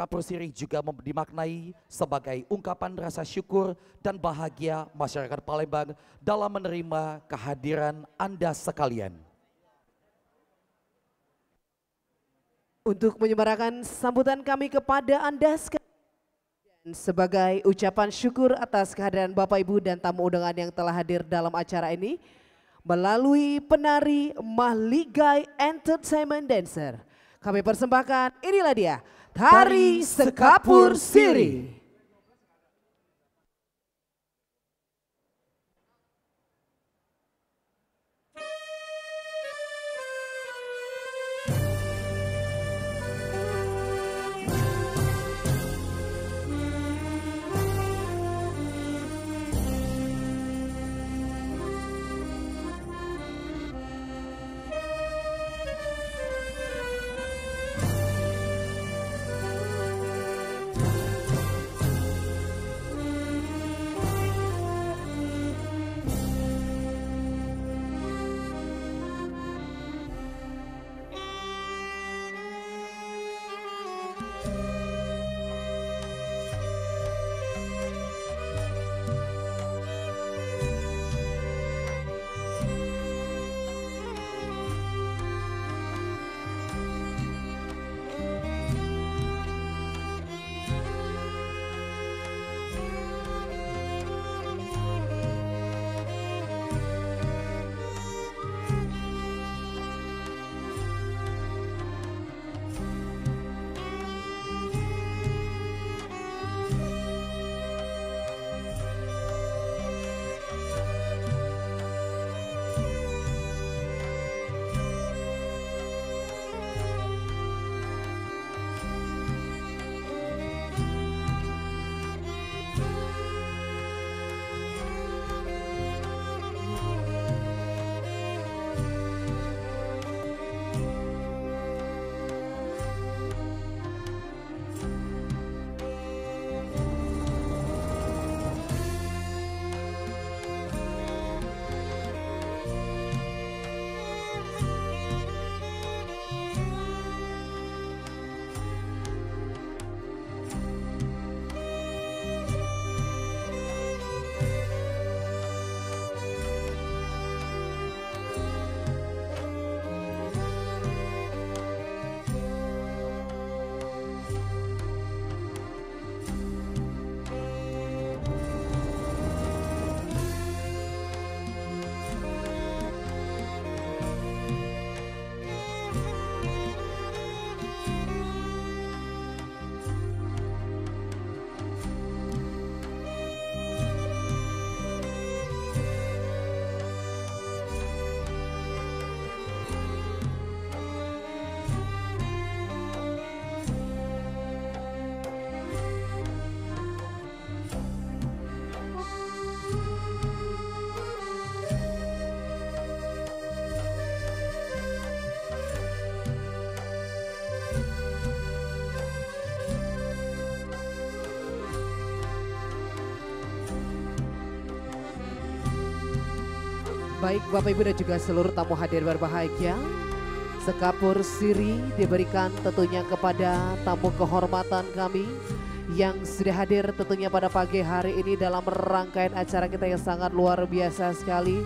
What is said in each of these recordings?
Kapur Siri juga dimaknai sebagai ungkapan rasa syukur dan bahagia masyarakat Palembang dalam menerima kehadiran Anda sekalian. Untuk menyemarakan sambutan kami kepada Anda sekalian, sebagai ucapan syukur atas kehadiran Bapak Ibu dan tamu undangan yang telah hadir dalam acara ini, melalui penari Mahligai Entertainment Dancer, kami persembahkan inilah dia, Tari Sekapur Siri. Baik Bapak Ibu dan juga seluruh tamu hadir berbahagia, Sekapur Siri diberikan tentunya kepada tamu kehormatan kami yang sudah hadir tentunya pada pagi hari ini dalam rangkaian acara kita yang sangat luar biasa sekali.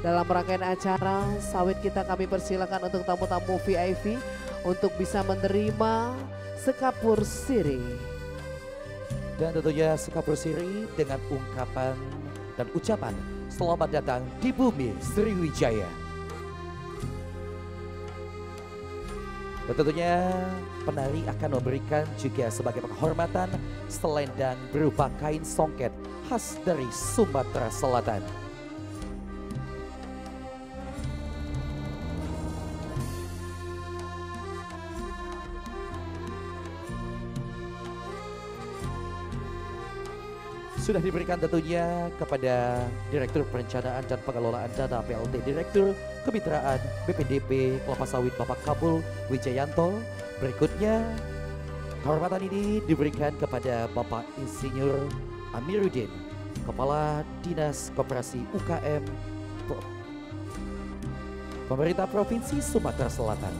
Dalam rangkaian acara sawit kita, kami persilakan untuk tamu-tamu VIP untuk bisa menerima Sekapur Siri. Dan tentunya Sekapur Siri dengan ungkapan dan ucapan selamat datang di bumi Sriwijaya. Dan tentunya penari akan memberikan juga sebagai penghormatan selendang berupa kain songket khas dari Sumatera Selatan. Sudah diberikan tentunya kepada Direktur Perencanaan dan Pengelolaan Dana PLT Direktur Kemitraan BPDP Kelapa Sawit Bapak Kabul Wijayanto. Berikutnya kehormatan ini diberikan kepada Bapak Insinyur Amiruddin, Kepala Dinas Koperasi UKM Pemerintah Provinsi Sumatera Selatan.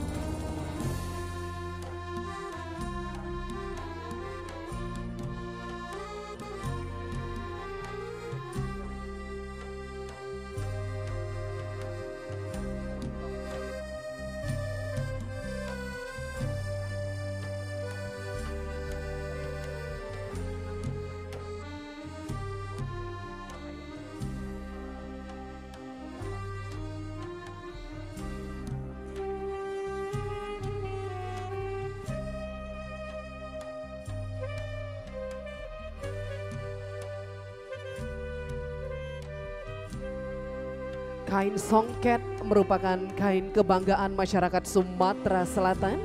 kain songket merupakan kain kebanggaan masyarakat Sumatera Selatan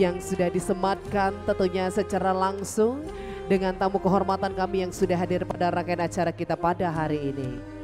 yang sudah disematkan tentunya secara langsung dengan tamu kehormatan kami yang sudah hadir pada rangkaian acara kita pada hari ini.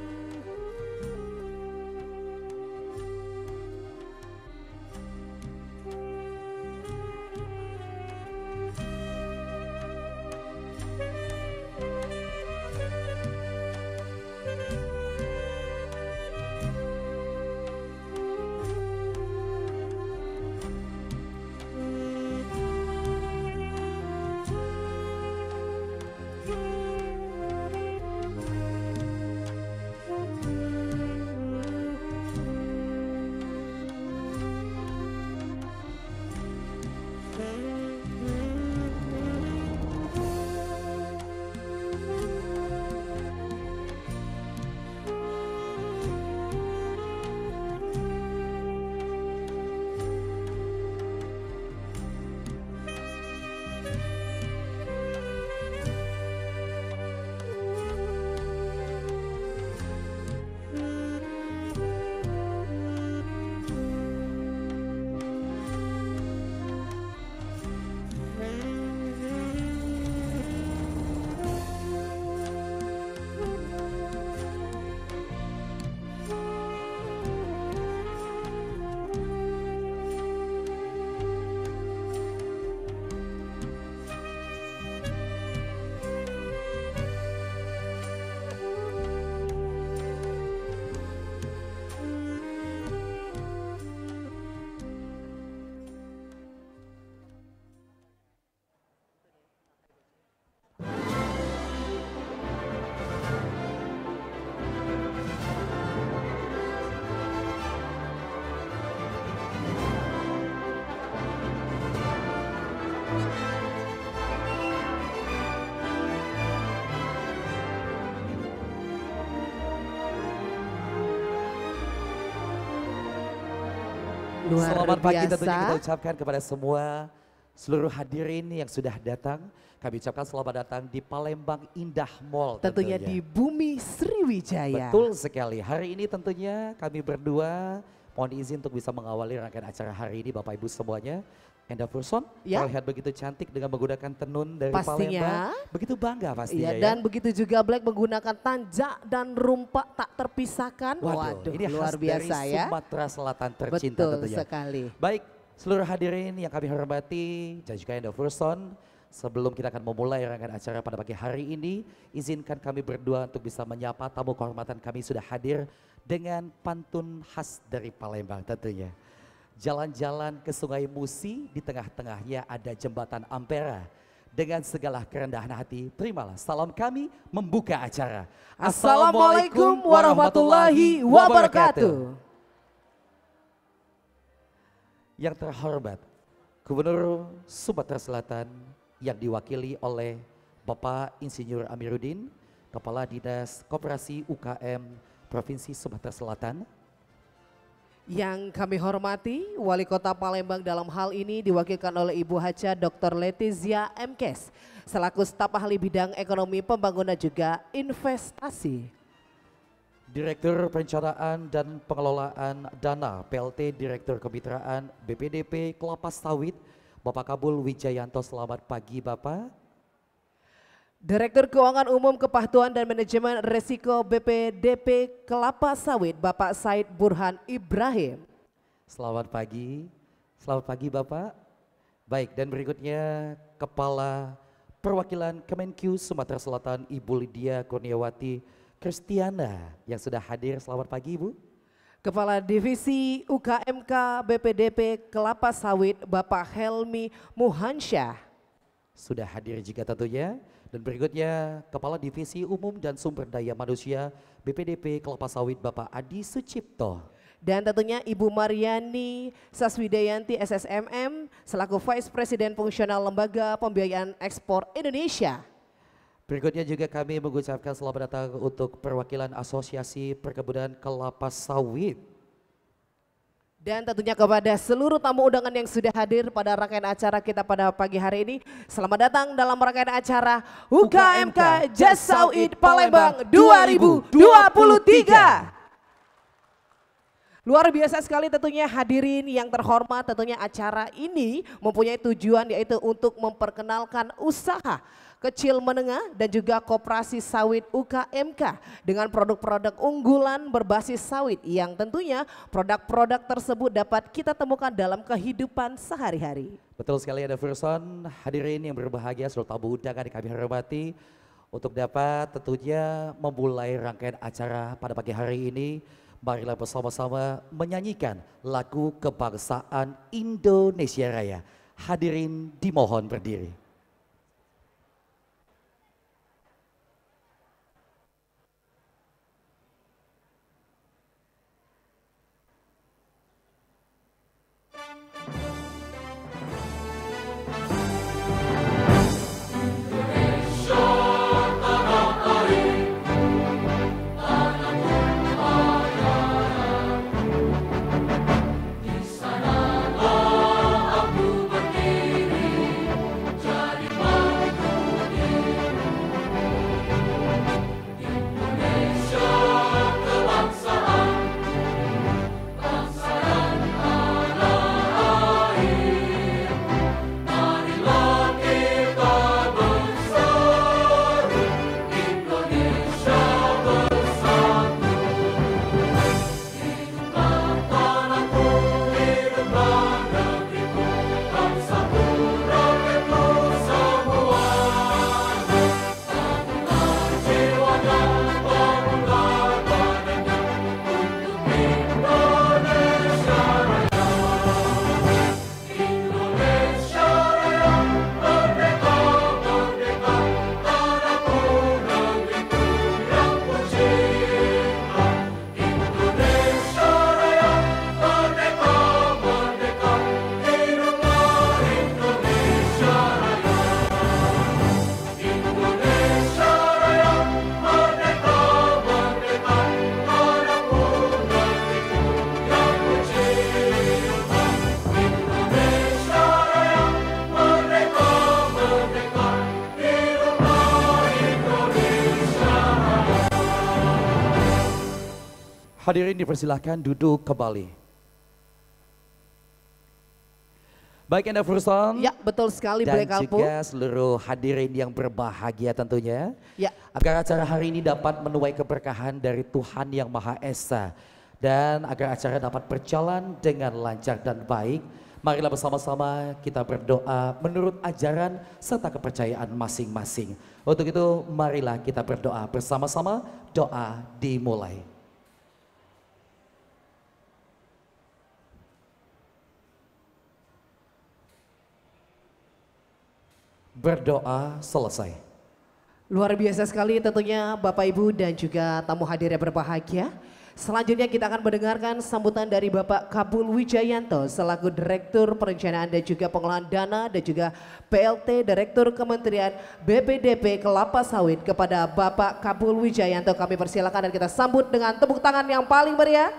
Luar Selamat pagi tentunya biasa. kita ucapkan kepada semua seluruh hadirin yang sudah datang. Kami ucapkan selamat datang di Palembang Indah Mall Tentunya di Bumi Sriwijaya. Betul sekali. Hari ini tentunya kami berdua mohon izin untuk bisa mengawali rangkaian acara hari ini Bapak Ibu semuanya. Enda Furson Ya. terlihat begitu cantik dengan menggunakan tenun dari Pastinya. Palembang. Begitu bangga pastinya Iya, ya. dan begitu juga Black menggunakan tanjak dan rumpak tak terpisahkan. Waduh, ini luar khas biasa dari ya. Sumatera Selatan tercinta Betul tentunya. sekali. Baik, seluruh hadirin yang kami hormati dan juga Enda Furson, sebelum kita akan memulai rangkaian acara pada pagi hari ini, izinkan kami berdua untuk bisa menyapa tamu kehormatan kami sudah hadir dengan pantun khas dari Palembang tentunya. Jalan-jalan ke Sungai Musi, di tengah-tengahnya ada jembatan Ampera. Dengan segala kerendahan hati, terimalah salam kami membuka acara. Assalamualaikum warahmatullahi wabarakatuh. Yang terhormat, Gubernur Sumatera Selatan yang diwakili oleh Bapak Insinyur Amiruddin, Kepala Dinas Koperasi UKM Provinsi Sumatera Selatan. Yang kami hormati, Wali Kota Palembang dalam hal ini diwakilkan oleh Ibu Haja Dr. Letizia Mkes, selaku staf ahli bidang ekonomi pembangunan juga investasi. Direktur Perencanaan dan Pengelolaan Dana PLT Direktur Kemitraan BPDP Kelapa Sawit, Bapak Kabul Wijayanto. Selamat pagi Bapak. Direktur Keuangan Umum Kepatuhan dan Manajemen Resiko BPDP Kelapa Sawit, Bapak Said Burhan Ibrahim. Selamat pagi Bapak. Baik, dan berikutnya Kepala Perwakilan Kemenkyu Sumatera Selatan Ibu Lydia Kurniawati Kristiana yang sudah hadir. Selamat pagi Ibu. Kepala Divisi UKMK BPDP Kelapa Sawit, Bapak Helmi Muhansyah. Sudah hadir juga tentunya. Dan berikutnya Kepala Divisi Umum dan Sumber Daya Manusia BPDP Kelapa Sawit Bapak Adi Sucipto. Dan tentunya Ibu Mariani Saswidayanti SSMM selaku Vice President Fungsional Lembaga Pembiayaan Ekspor Indonesia. Berikutnya juga kami mengucapkan selamat datang untuk perwakilan Asosiasi Perkebunan Kelapa Sawit. Dan tentunya kepada seluruh tamu undangan yang sudah hadir pada rangkaian acara kita pada pagi hari ini. Selamat datang dalam rangkaian acara UKMK Just Sawit Palembang 2023. Luar biasa sekali tentunya hadirin yang terhormat, tentunya acara ini mempunyai tujuan yaitu untuk memperkenalkan usaha kecil menengah dan juga koperasi sawit UKMK dengan produk-produk unggulan berbasis sawit yang tentunya produk-produk tersebut dapat kita temukan dalam kehidupan sehari-hari. Betul sekali ada Firson, hadirin yang berbahagia, seluruh tamu undangan yang kami hormati untuk dapat tentunya memulai rangkaian acara pada pagi hari ini. Marilah bersama-sama menyanyikan lagu kebangsaan Indonesia Raya. Hadirin dimohon berdiri. Hadirin dipersilahkan duduk kembali. Baik Anda Firson. Ya betul sekali dan Bre Kalpu. juga seluruh hadirin yang berbahagia tentunya. Ya. Agar acara hari ini dapat menuai keberkahan dari Tuhan Yang Maha Esa. Dan agar acara dapat berjalan dengan lancar dan baik. Marilah bersama-sama kita berdoa menurut ajaran serta kepercayaan masing-masing. Untuk itu marilah kita berdoa bersama-sama, doa dimulai. Berdoa selesai. Luar biasa sekali tentunya Bapak Ibu dan juga tamu hadir yang berbahagia. Selanjutnya kita akan mendengarkan sambutan dari Bapak Kabul Wijayanto selaku Direktur Perencanaan dan juga Pengelolaan Dana dan juga PLT Direktur Kementerian BPDP Kelapa Sawit. Kepada Bapak Kabul Wijayanto kami persilakan dan kita sambut dengan tepuk tangan yang paling meriah.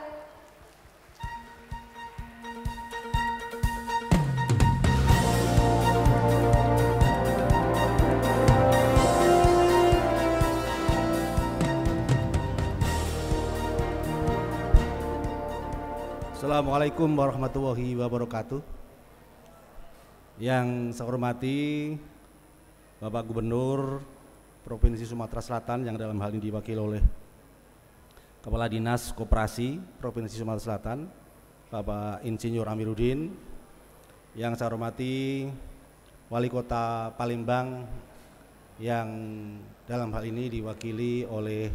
Assalamualaikum warahmatullahi wabarakatuh. Yang saya hormati Bapak Gubernur Provinsi Sumatera Selatan yang dalam hal ini diwakili oleh Kepala Dinas Koperasi Provinsi Sumatera Selatan, Bapak Insinyur Amiruddin. Yang saya hormati Wali Kota Palembang yang dalam hal ini diwakili oleh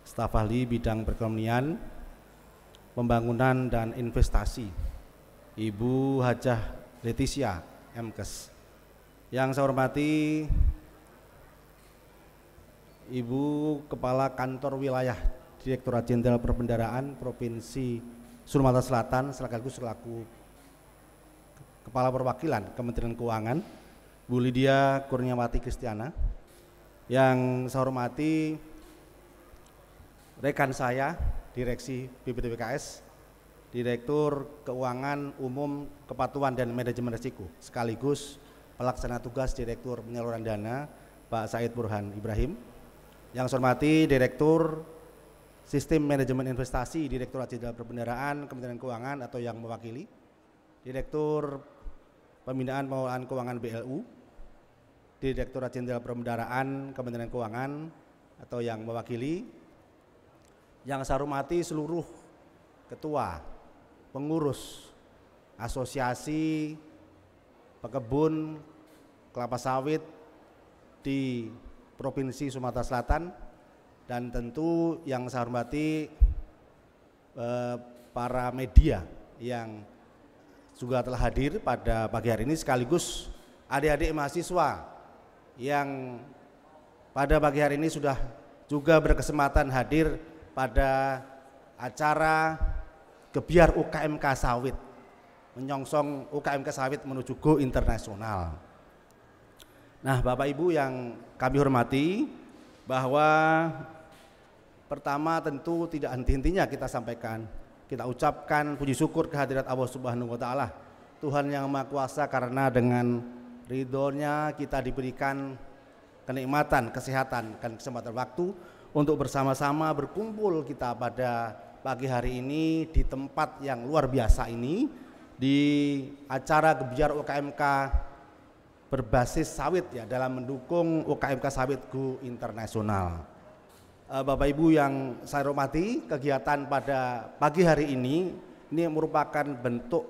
staf ahli bidang perekonomian, pembangunan dan investasi, Ibu Hajah Leticia MKes. Yang saya hormati Ibu Kepala Kantor Wilayah Direktorat Jenderal Perbendaharaan Provinsi Sumatera Selatan sekaligus selaku Kepala Perwakilan Kementerian Keuangan, Bu Lydia Kurniawati Kristiana. Yang saya hormati rekan saya Direksi BPDPKS, Direktur Keuangan Umum Kepatuhan dan Manajemen Risiko, sekaligus Pelaksana Tugas Direktur Penyaluran Dana, Pak Said Burhan Ibrahim. Yang saya hormati Direktur Sistem Manajemen Investasi Direktorat Jenderal Perbendaharaan Kementerian Keuangan atau yang mewakili, Direktur Pembinaan Pengelolaan Keuangan BLU, Direktorat Jenderal Perbendaharaan Kementerian Keuangan atau yang mewakili, yang saya hormati seluruh ketua, pengurus asosiasi pekebun kelapa sawit di Provinsi Sumatera Selatan, dan tentu yang saya hormati para media yang juga telah hadir pada pagi hari ini, sekaligus adik-adik mahasiswa yang pada pagi hari ini sudah juga berkesempatan hadir pada acara Gebyar UKMK Sawit, menyongsong UKMK Sawit menuju Go Internasional. Nah, Bapak Ibu yang kami hormati, bahwa pertama tentu tidak henti-hentinya kita sampaikan, kita ucapkan puji syukur kehadirat Allah Subhanahu wa Ta'ala, Tuhan yang Maha Kuasa, karena dengan ridhonya kita diberikan kenikmatan, kesehatan, dan kesempatan waktu untuk bersama-sama berkumpul kita pada pagi hari ini di tempat yang luar biasa ini, di acara Gebyar UKMK berbasis sawit ya, dalam mendukung UKMK Sawit Go Internasional. Bapak Ibu yang saya hormati, kegiatan pada pagi hari ini merupakan bentuk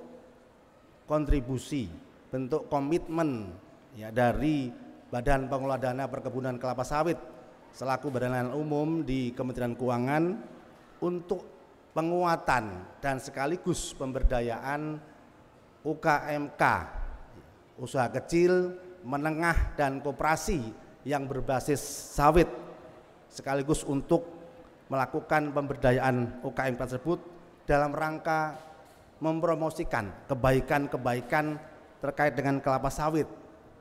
kontribusi, bentuk komitmen ya dari Badan Pengelola Dana Perkebunan Kelapa Sawit selaku Badan Layanan Umum di Kementerian Keuangan untuk penguatan dan sekaligus pemberdayaan UKMK, usaha kecil, menengah, dan koperasi yang berbasis sawit, sekaligus untuk melakukan pemberdayaan UKMK tersebut dalam rangka mempromosikan kebaikan-kebaikan terkait dengan kelapa sawit,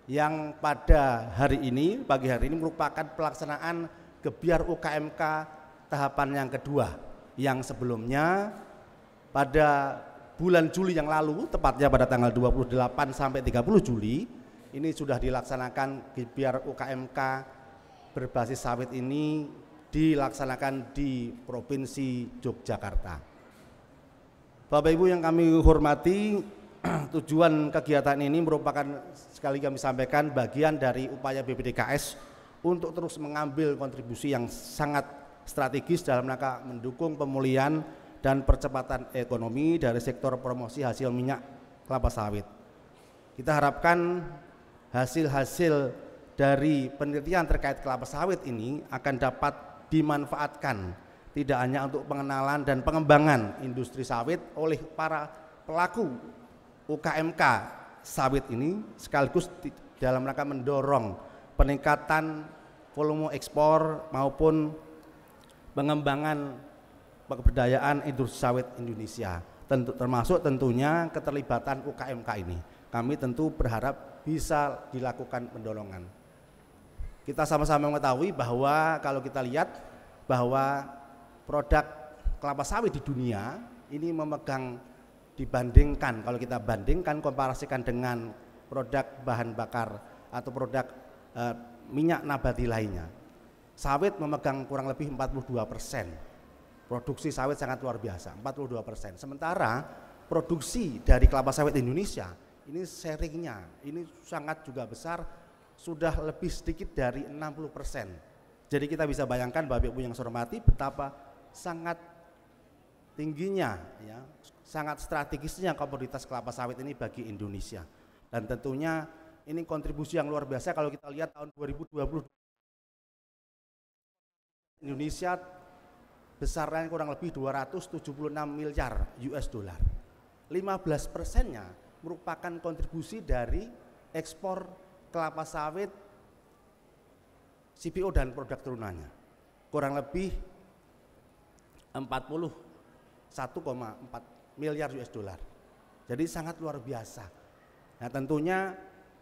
yang pada hari ini, pagi hari ini merupakan pelaksanaan Gebyar UKMK tahapan yang kedua, yang sebelumnya pada bulan Juli yang lalu, tepatnya pada tanggal 28 sampai 30 Juli, ini sudah dilaksanakan Gebyar UKMK berbasis sawit ini dilaksanakan di Provinsi Yogyakarta. Bapak Ibu yang kami hormati, tujuan kegiatan ini merupakan, sekali kami sampaikan, bagian dari upaya BPDKS untuk terus mengambil kontribusi yang sangat strategis dalam rangka mendukung pemulihan dan percepatan ekonomi dari sektor promosi hasil minyak kelapa sawit. Kita harapkan hasil-hasil dari penelitian terkait kelapa sawit ini akan dapat dimanfaatkan tidak hanya untuk pengenalan dan pengembangan industri sawit oleh para pelaku UKMK sawit ini, sekaligus dalam rangka mendorong peningkatan volume ekspor maupun pengembangan pemberdayaan industri sawit Indonesia, termasuk tentunya keterlibatan UKMK ini. Kami tentu berharap bisa dilakukan pendolongan. Kita sama-sama mengetahui bahwa kalau kita lihat bahwa produk kelapa sawit di dunia ini memegang, dibandingkan, kalau kita bandingkan, komparasikan dengan produk bahan bakar atau produk minyak nabati lainnya, sawit memegang kurang lebih 42%. Produksi sawit sangat luar biasa, 42%. Sementara produksi dari kelapa sawit Indonesia ini sharingnya ini sangat juga besar, sudah lebih sedikit dari 60%. Jadi kita bisa bayangkan Bapak Ibu yang saya hormati betapa sangat tingginya ya, sangat strategisnya komoditas kelapa sawit ini bagi Indonesia. Dan tentunya ini kontribusi yang luar biasa kalau kita lihat tahun 2020 Indonesia besarnya kurang lebih 276 miliar US dollar. 15%-nya merupakan kontribusi dari ekspor kelapa sawit, CPO dan produk turunannya. Kurang lebih 41,4 miliar US dollar. Jadi sangat luar biasa. Nah, tentunya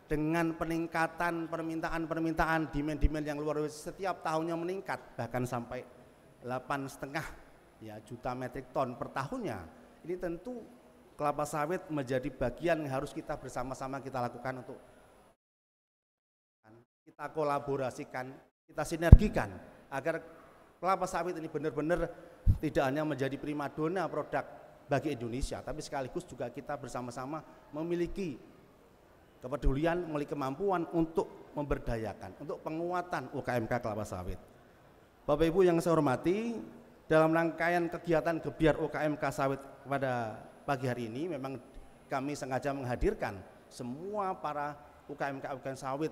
dengan peningkatan permintaan demand yang luar biasa setiap tahunnya meningkat, bahkan sampai 8,5 ya, juta metrik ton per tahunnya. Ini tentu kelapa sawit menjadi bagian yang harus kita bersama-sama kita lakukan untuk kita kolaborasikan, kita sinergikan agar kelapa sawit ini benar-benar tidak hanya menjadi primadona produk bagi Indonesia, tapi sekaligus juga kita bersama-sama memiliki kepedulian, memiliki kemampuan untuk memberdayakan, untuk penguatan UKMK kelapa sawit. Bapak Ibu yang saya hormati, dalam rangkaian kegiatan gebiar UKMK sawit pada pagi hari ini memang kami sengaja menghadirkan semua para UKMK sawit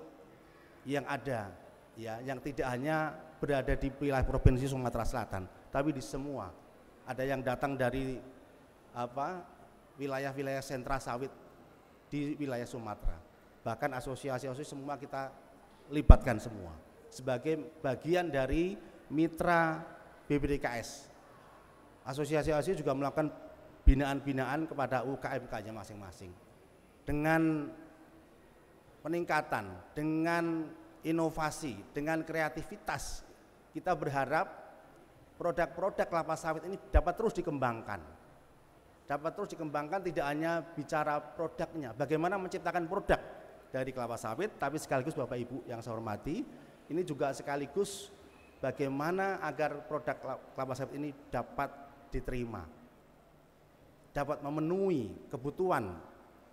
yang ada, ya, yang tidak hanya berada di wilayah Provinsi Sumatera Selatan, tapi di semua. Ada yang datang dari wilayah-wilayah sentra sawit di wilayah Sumatera. Bahkan asosiasi-asosiasi semua kita libatkan semua sebagai bagian dari mitra BPDKS. Asosiasi-asosiasi juga melakukan binaan-binaan kepada UKMK-nya masing-masing. Dengan peningkatan, dengan inovasi, dengan kreativitas, kita berharap produk-produk kelapa sawit ini dapat terus dikembangkan. Dapat terus dikembangkan, tidak hanya bicara produknya, bagaimana menciptakan produk dari kelapa sawit, tapi sekaligus Bapak Ibu yang saya hormati, ini juga sekaligus bagaimana agar produk kelapa sawit ini dapat diterima, dapat memenuhi kebutuhan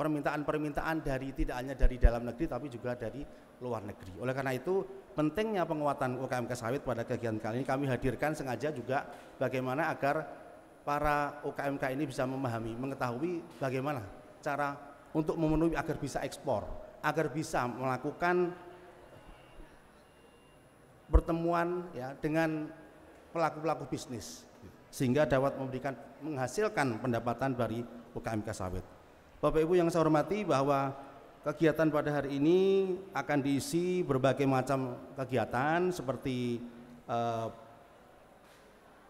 permintaan-permintaan dari tidak hanya dari dalam negeri tapi juga dari luar negeri. Oleh karena itu pentingnya penguatan UKMK sawit pada kegiatan kali ini kami hadirkan sengaja juga bagaimana agar para UKMK ini bisa memahami, mengetahui bagaimana cara untuk memenuhi agar bisa ekspor, agar bisa melakukan pertemuan, ya, dengan pelaku-pelaku bisnis sehingga dapat menghasilkan pendapatan dari UKMK sawit. Bapak Ibu yang saya hormati, bahwa kegiatan pada hari ini akan diisi berbagai macam kegiatan seperti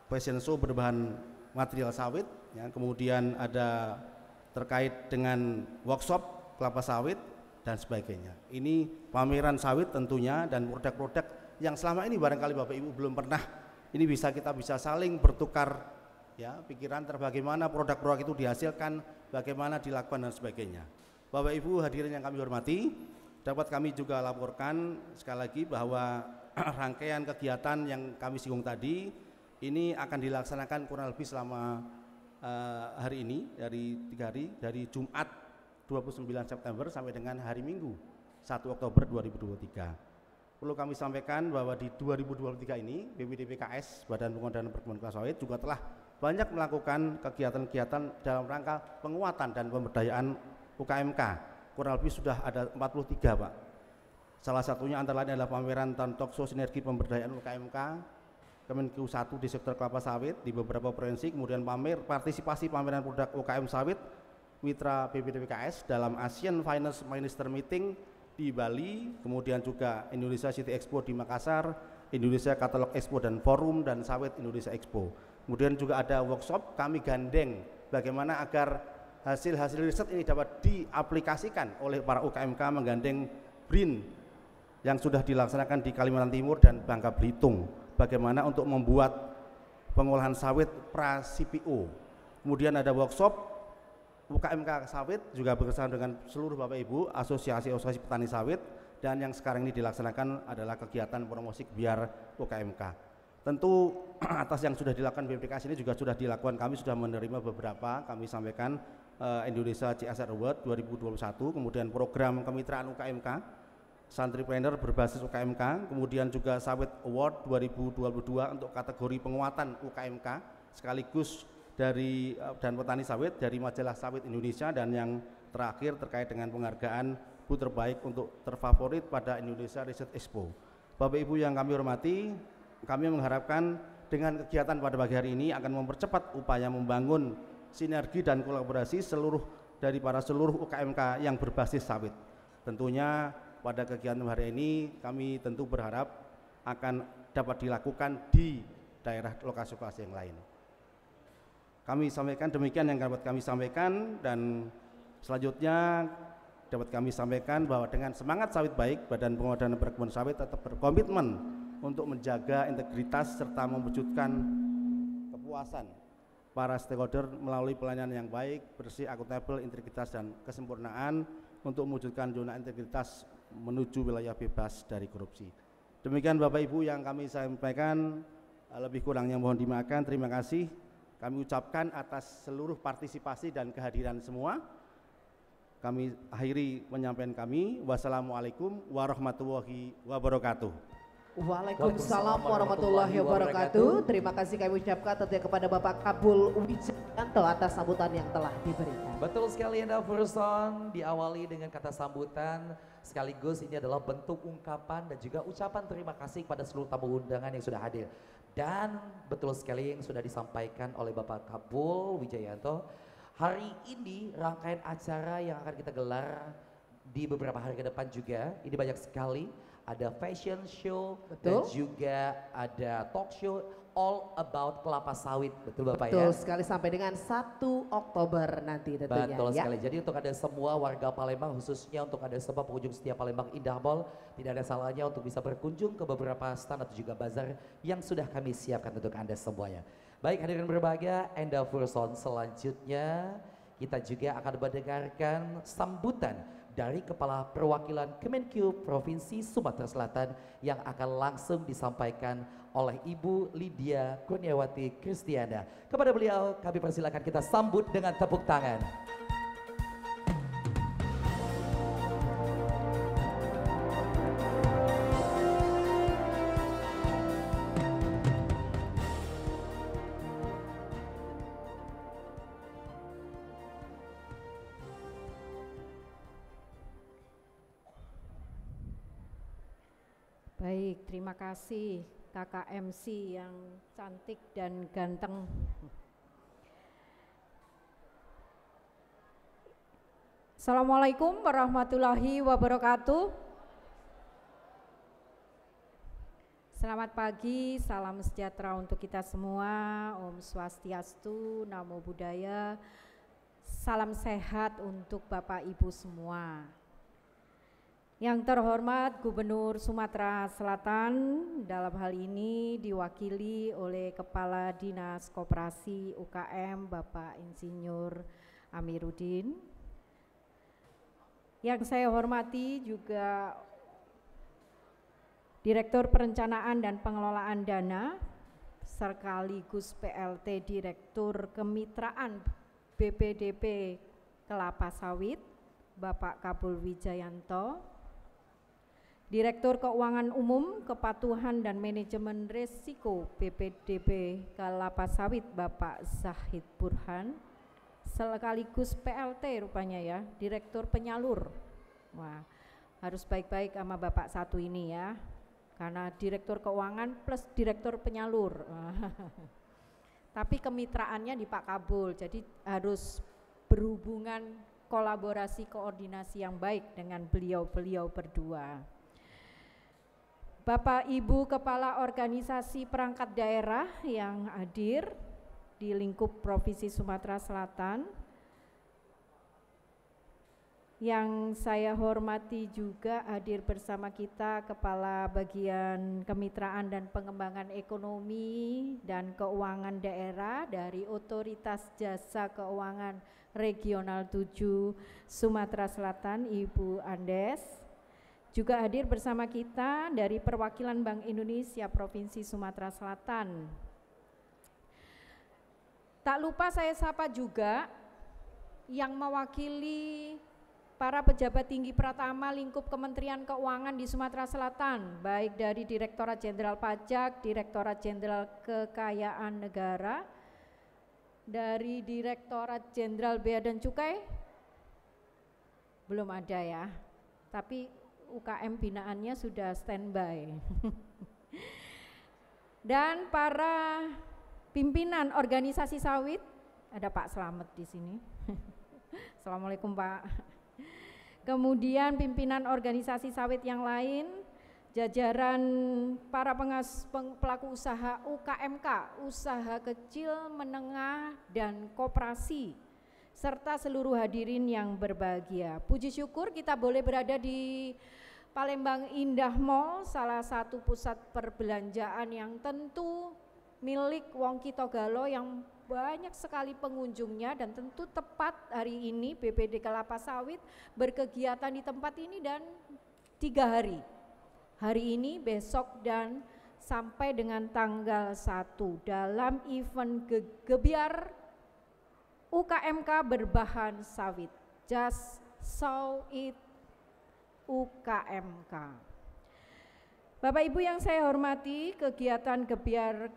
fashion show berbahan material sawit, ya, kemudian ada terkait dengan workshop kelapa sawit dan sebagainya. Ini pameran sawit tentunya dan produk-produk yang selama ini barangkali Bapak Ibu belum pernah, ini kita bisa saling bertukar, ya, pikiran bagaimana produk-produk itu dihasilkan, bagaimana dilakukan dan sebagainya. Bapak Ibu hadirin yang kami hormati, dapat kami juga laporkan sekali lagi bahwa rangkaian kegiatan yang kami singgung tadi ini akan dilaksanakan kurang lebih selama hari ini, dari 3 hari, dari Jumat 29 September sampai dengan hari Minggu 1 Oktober 2023. Perlu kami sampaikan bahwa di 2023 ini BPDPKS, Badan Penguatan dan Perkebunan Kelapa Sawit, juga telah banyak melakukan kegiatan-kegiatan dalam rangka penguatan dan pemberdayaan UKMK. Kurang lebih sudah ada 43, Pak. Salah satunya antara lain adalah pameran Tokso Sinergi Pemberdayaan UKMK Kemenkeu 1 di sektor kelapa sawit di beberapa provinsi, kemudian partisipasi pameran produk UKM sawit mitra BPDPKS dalam Asian Finance Minister Meeting di Bali, kemudian juga Indonesia City Expo di Makassar, Indonesia Katalog Expo dan Forum dan Sawit Indonesia Expo. Kemudian juga ada workshop kami gandeng bagaimana agar hasil-hasil riset ini dapat diaplikasikan oleh para UKMK menggandeng BRIN yang sudah dilaksanakan di Kalimantan Timur dan Bangka Belitung. Bagaimana untuk membuat pengolahan sawit pra-CPO. Kemudian ada workshop UKMK sawit juga bekerjasama dengan seluruh Bapak Ibu asosiasi-asosiasi petani sawit, dan yang sekarang ini dilaksanakan adalah kegiatan promosi gebiar UKMK. Tentu atas yang sudah dilakukan BPDKS ini juga sudah dilakukan, kami sudah menerima beberapa, kami sampaikan Indonesia CSR Award 2021, kemudian program kemitraan UKMK Santripreneur berbasis UKMK, kemudian juga Sawit Award 2022 untuk kategori penguatan UKMK sekaligus dari dan petani sawit dari majalah Sawit Indonesia, dan yang terakhir terkait dengan penghargaan booth terbaik untuk terfavorit pada Indonesia Research Expo. Bapak Ibu yang kami hormati, kami mengharapkan dengan kegiatan pada pagi hari ini akan mempercepat upaya membangun sinergi dan kolaborasi dari seluruh UKMK yang berbasis sawit. Tentunya pada kegiatan hari ini kami tentu berharap akan dapat dilakukan di daerah lokasi-lokasi yang lain. Kami sampaikan demikian yang dapat kami sampaikan, dan selanjutnya dapat kami sampaikan bahwa dengan semangat sawit baik, Badan Penguatan dan Perkebunan Sawit tetap berkomitmen untuk menjaga integritas serta mewujudkan kepuasan para stakeholder melalui pelayanan yang baik, bersih, akuntabel, integritas dan kesempurnaan untuk mewujudkan zona integritas menuju wilayah bebas dari korupsi. Demikian Bapak Ibu yang kami sampaikan, Lebih kurangnya mohon dimaafkan. Terima kasih kami ucapkan atas seluruh partisipasi dan kehadiran semua. Kami akhiri penyampaian kami. Wassalamualaikum warahmatullahi wabarakatuh. Waalaikumsalam warahmatullahi wabarakatuh. Terima kasih kami ucapkan tentunya kepada Bapak Kabul Wijayanto atas sambutan yang telah diberikan. Betul sekali Enda Furson, diawali dengan kata sambutan sekaligus ini adalah bentuk ungkapan dan juga ucapan terima kasih kepada seluruh tamu undangan yang sudah hadir. Dan betul sekali yang sudah disampaikan oleh Bapak Kabul Wijayanto, hari ini rangkaian acara yang akan kita gelar di beberapa hari ke depan juga, ini banyak sekali. Ada fashion show, dan juga ada talk show all about kelapa sawit, betul Bapak ya? Betul sekali, sampai dengan 1 Oktober nanti tentunya. Betul sekali, jadi untuk ada semua warga Palembang, khususnya untuk ada semua pengunjung setia Palembang Indah Mall, tidak ada salahnya untuk bisa berkunjung ke beberapa stand atau juga bazar yang sudah kami siapkan untuk Anda semuanya. Baik hadirin berbahagia, Enda Furson, selanjutnya kita juga akan mendengarkan sambutan dari Kepala Perwakilan Kemenkyu Provinsi Sumatera Selatan yang akan langsung disampaikan oleh Ibu Lydia Kurniawati Kristiana. Kepada beliau kami persilakan kita sambut dengan tepuk tangan. Baik, terima kasih kakak MC yang cantik dan ganteng. Assalamualaikum warahmatullahi wabarakatuh. Selamat pagi, salam sejahtera untuk kita semua. Om Swastiastu, Namo Buddhaya. Salam sehat untuk Bapak Ibu semua. Yang terhormat Gubernur Sumatera Selatan, dalam hal ini diwakili oleh Kepala Dinas Koperasi UKM Bapak Insinyur Amiruddin. Yang saya hormati juga Direktur Perencanaan dan Pengelolaan Dana sekaligus PLT Direktur Kemitraan BPDP Kelapa Sawit Bapak Kabul Wijayanto, Direktur Keuangan Umum, Kepatuhan dan Manajemen Risiko BPDP Kelapa Sawit Bapak Zahid Burhan, sekaligus PLT rupanya ya, Direktur Penyalur. Wah, harus baik-baik sama Bapak satu ini ya, karena Direktur Keuangan plus Direktur Penyalur. Tapi kemitraannya di Pak Kabul, jadi harus berhubungan kolaborasi koordinasi yang baik dengan beliau-beliau berdua. Bapak Ibu Kepala Organisasi Perangkat Daerah yang hadir di lingkup Provinsi Sumatera Selatan, yang saya hormati juga hadir bersama kita Kepala Bagian Kemitraan dan Pengembangan Ekonomi dan Keuangan Daerah dari Otoritas Jasa Keuangan Regional 7 Sumatera Selatan, Ibu Andes. Juga hadir bersama kita dari Perwakilan Bank Indonesia Provinsi Sumatera Selatan. Tak lupa saya sapa juga yang mewakili para pejabat tinggi Pratama lingkup Kementerian Keuangan di Sumatera Selatan, baik dari Direktorat Jenderal Pajak, Direktorat Jenderal Kekayaan Negara, dari Direktorat Jenderal Bea dan Cukai, belum ada ya, tapi UKM binaannya sudah standby. Dan para pimpinan organisasi sawit, ada Pak Slamet di sini. Assalamualaikum Pak. Kemudian pimpinan organisasi sawit yang lain, jajaran para pelaku usaha UKMK, usaha kecil, menengah, dan koperasi, serta seluruh hadirin yang berbahagia. Puji syukur kita boleh berada di Palembang Indah Mall, salah satu pusat perbelanjaan yang tentu milik Wong Kitogalo yang banyak sekali pengunjungnya, dan tentu tepat hari ini BPD Kelapa Sawit berkegiatan di tempat ini dan 3 hari. Hari ini, besok, dan sampai dengan tanggal 1 dalam event Gebiar UKMK berbahan sawit. Just Sow It UKMK. Bapak Ibu yang saya hormati, kegiatan Gebiar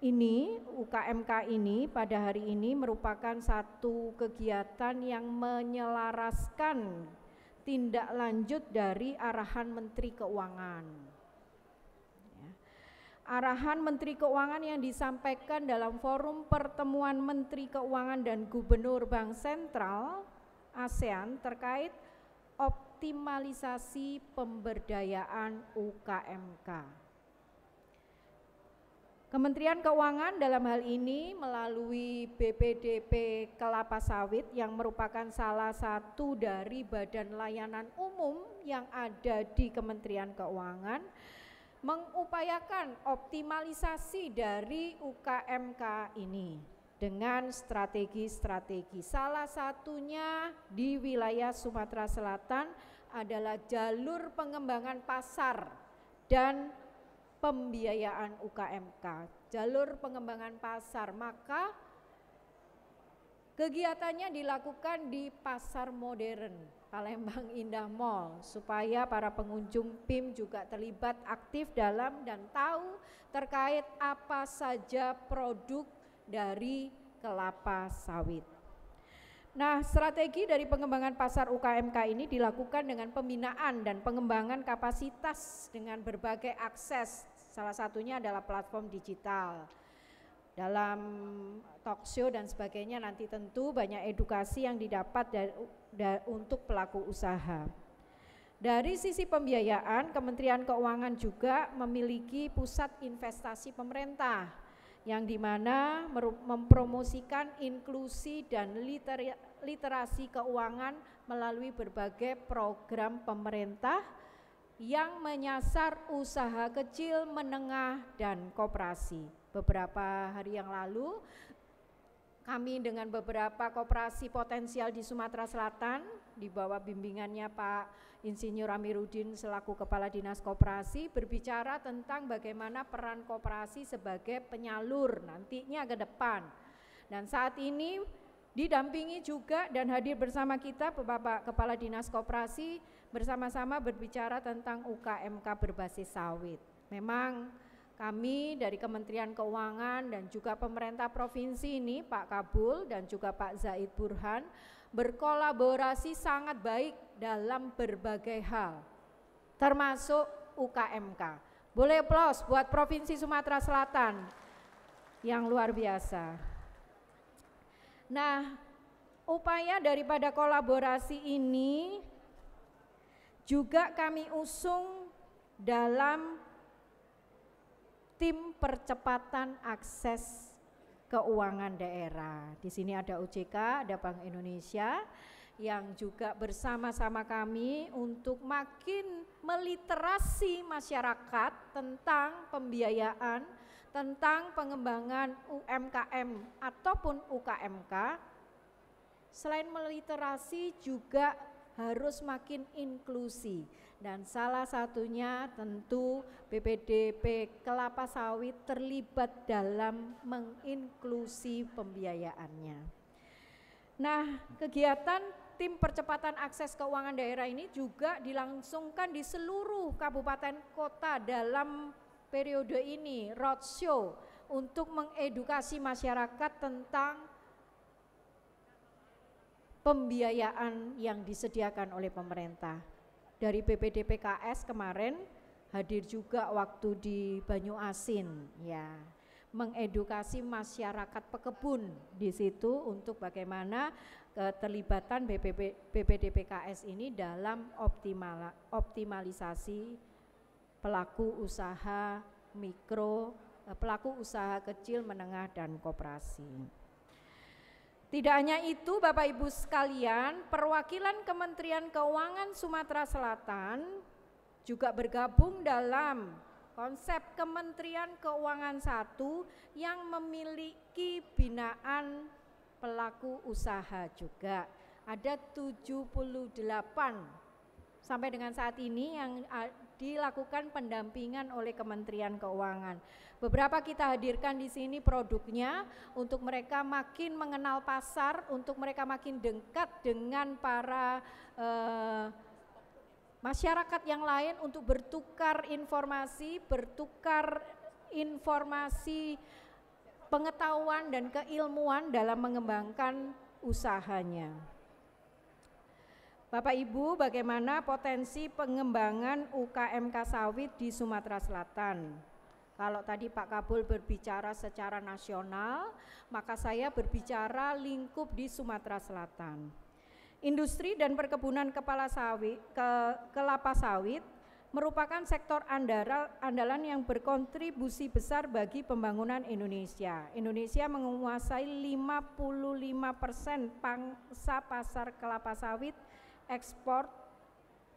ini, UKMK ini pada hari ini merupakan satu kegiatan yang menyelaraskan tindak lanjut dari arahan Menteri Keuangan. Arahan Menteri Keuangan yang disampaikan dalam forum pertemuan Menteri Keuangan dan Gubernur Bank Sentral ASEAN terkait optimalisasi pemberdayaan UKMK. Kementerian Keuangan dalam hal ini melalui BPDP Kelapa Sawit yang merupakan salah satu dari badan layanan umum yang ada di Kementerian Keuangan mengupayakan optimalisasi dari UKMK ini dengan strategi-strategi. Salah satunya di wilayah Sumatera Selatan adalah jalur pengembangan pasar dan pembiayaan UKMK. Jalur pengembangan pasar, maka kegiatannya dilakukan di pasar modern Palembang Indah Mall supaya para pengunjung PIM juga terlibat aktif dalam dan tahu terkait apa saja produk dari kelapa sawit. Nah, strategi dari pengembangan pasar UKMK ini dilakukan dengan pembinaan dan pengembangan kapasitas dengan berbagai akses, salah satunya adalah platform digital. Dalam talk show dan sebagainya nanti tentu banyak edukasi yang didapat untuk pelaku usaha. Dari sisi pembiayaan, Kementerian Keuangan juga memiliki pusat investasi pemerintah yang dimana mempromosikan inklusi dan literasi keuangan melalui berbagai program pemerintah yang menyasar usaha kecil, menengah, dan koperasi. Beberapa hari yang lalu kami dengan beberapa koperasi potensial di Sumatera Selatan di bawah bimbingannya Pak Insinyur Amiruddin selaku Kepala Dinas Koperasi berbicara tentang bagaimana peran koperasi sebagai penyalur nantinya ke depan. Dan saat ini didampingi juga dan hadir bersama kita Bapak Kepala Dinas Koperasi bersama-sama berbicara tentang UKMK berbasis sawit. Memang kami dari Kementerian Keuangan dan juga pemerintah provinsi ini Pak Kabul dan juga Pak Zaid Burhan berkolaborasi sangat baik dalam berbagai hal termasuk UKMK. Boleh aplaus buat Provinsi Sumatera Selatan yang luar biasa. Nah, upaya daripada kolaborasi ini juga kami usung dalam tim percepatan akses keuangan daerah. Di sini ada OJK, ada Bank Indonesia yang juga bersama-sama kami untuk makin meliterasi masyarakat tentang pembiayaan, tentang pengembangan UMKM ataupun UKMK. Selain meliterasi juga harus makin inklusi. Dan salah satunya tentu BPDP Kelapa Sawit terlibat dalam menginklusi pembiayaannya. Nah, kegiatan tim percepatan akses keuangan daerah ini juga dilangsungkan di seluruh kabupaten kota dalam periode ini, roadshow untuk mengedukasi masyarakat tentang pembiayaan yang disediakan oleh pemerintah. Dari BPDPKS kemarin hadir juga waktu di Banyuasin, ya, mengedukasi masyarakat pekebun di situ untuk bagaimana keterlibatan BPDPKS ini dalam optimalisasi pelaku usaha mikro, pelaku usaha kecil, menengah, dan koperasi. Tidak hanya itu Bapak Ibu sekalian, perwakilan Kementerian Keuangan Sumatera Selatan juga bergabung dalam konsep Kementerian Keuangan 1 yang memiliki binaan pelaku usaha juga. Ada 78 sampai dengan saat ini yang dilakukan pendampingan oleh Kementerian Keuangan. Beberapa kita hadirkan di sini produknya untuk mereka makin mengenal pasar, untuk mereka makin dekat dengan para masyarakat yang lain untuk bertukar informasi, pengetahuan dan keilmuan dalam mengembangkan usahanya. Bapak Ibu, bagaimana potensi pengembangan UKMK sawit di Sumatera Selatan? Kalau tadi Pak Kabul berbicara secara nasional, maka saya berbicara lingkup di Sumatera Selatan. Industri dan perkebunan kelapa sawit merupakan sektor andalan yang berkontribusi besar bagi pembangunan Indonesia. Indonesia menguasai 55% pangsa pasar kelapa sawit ekspor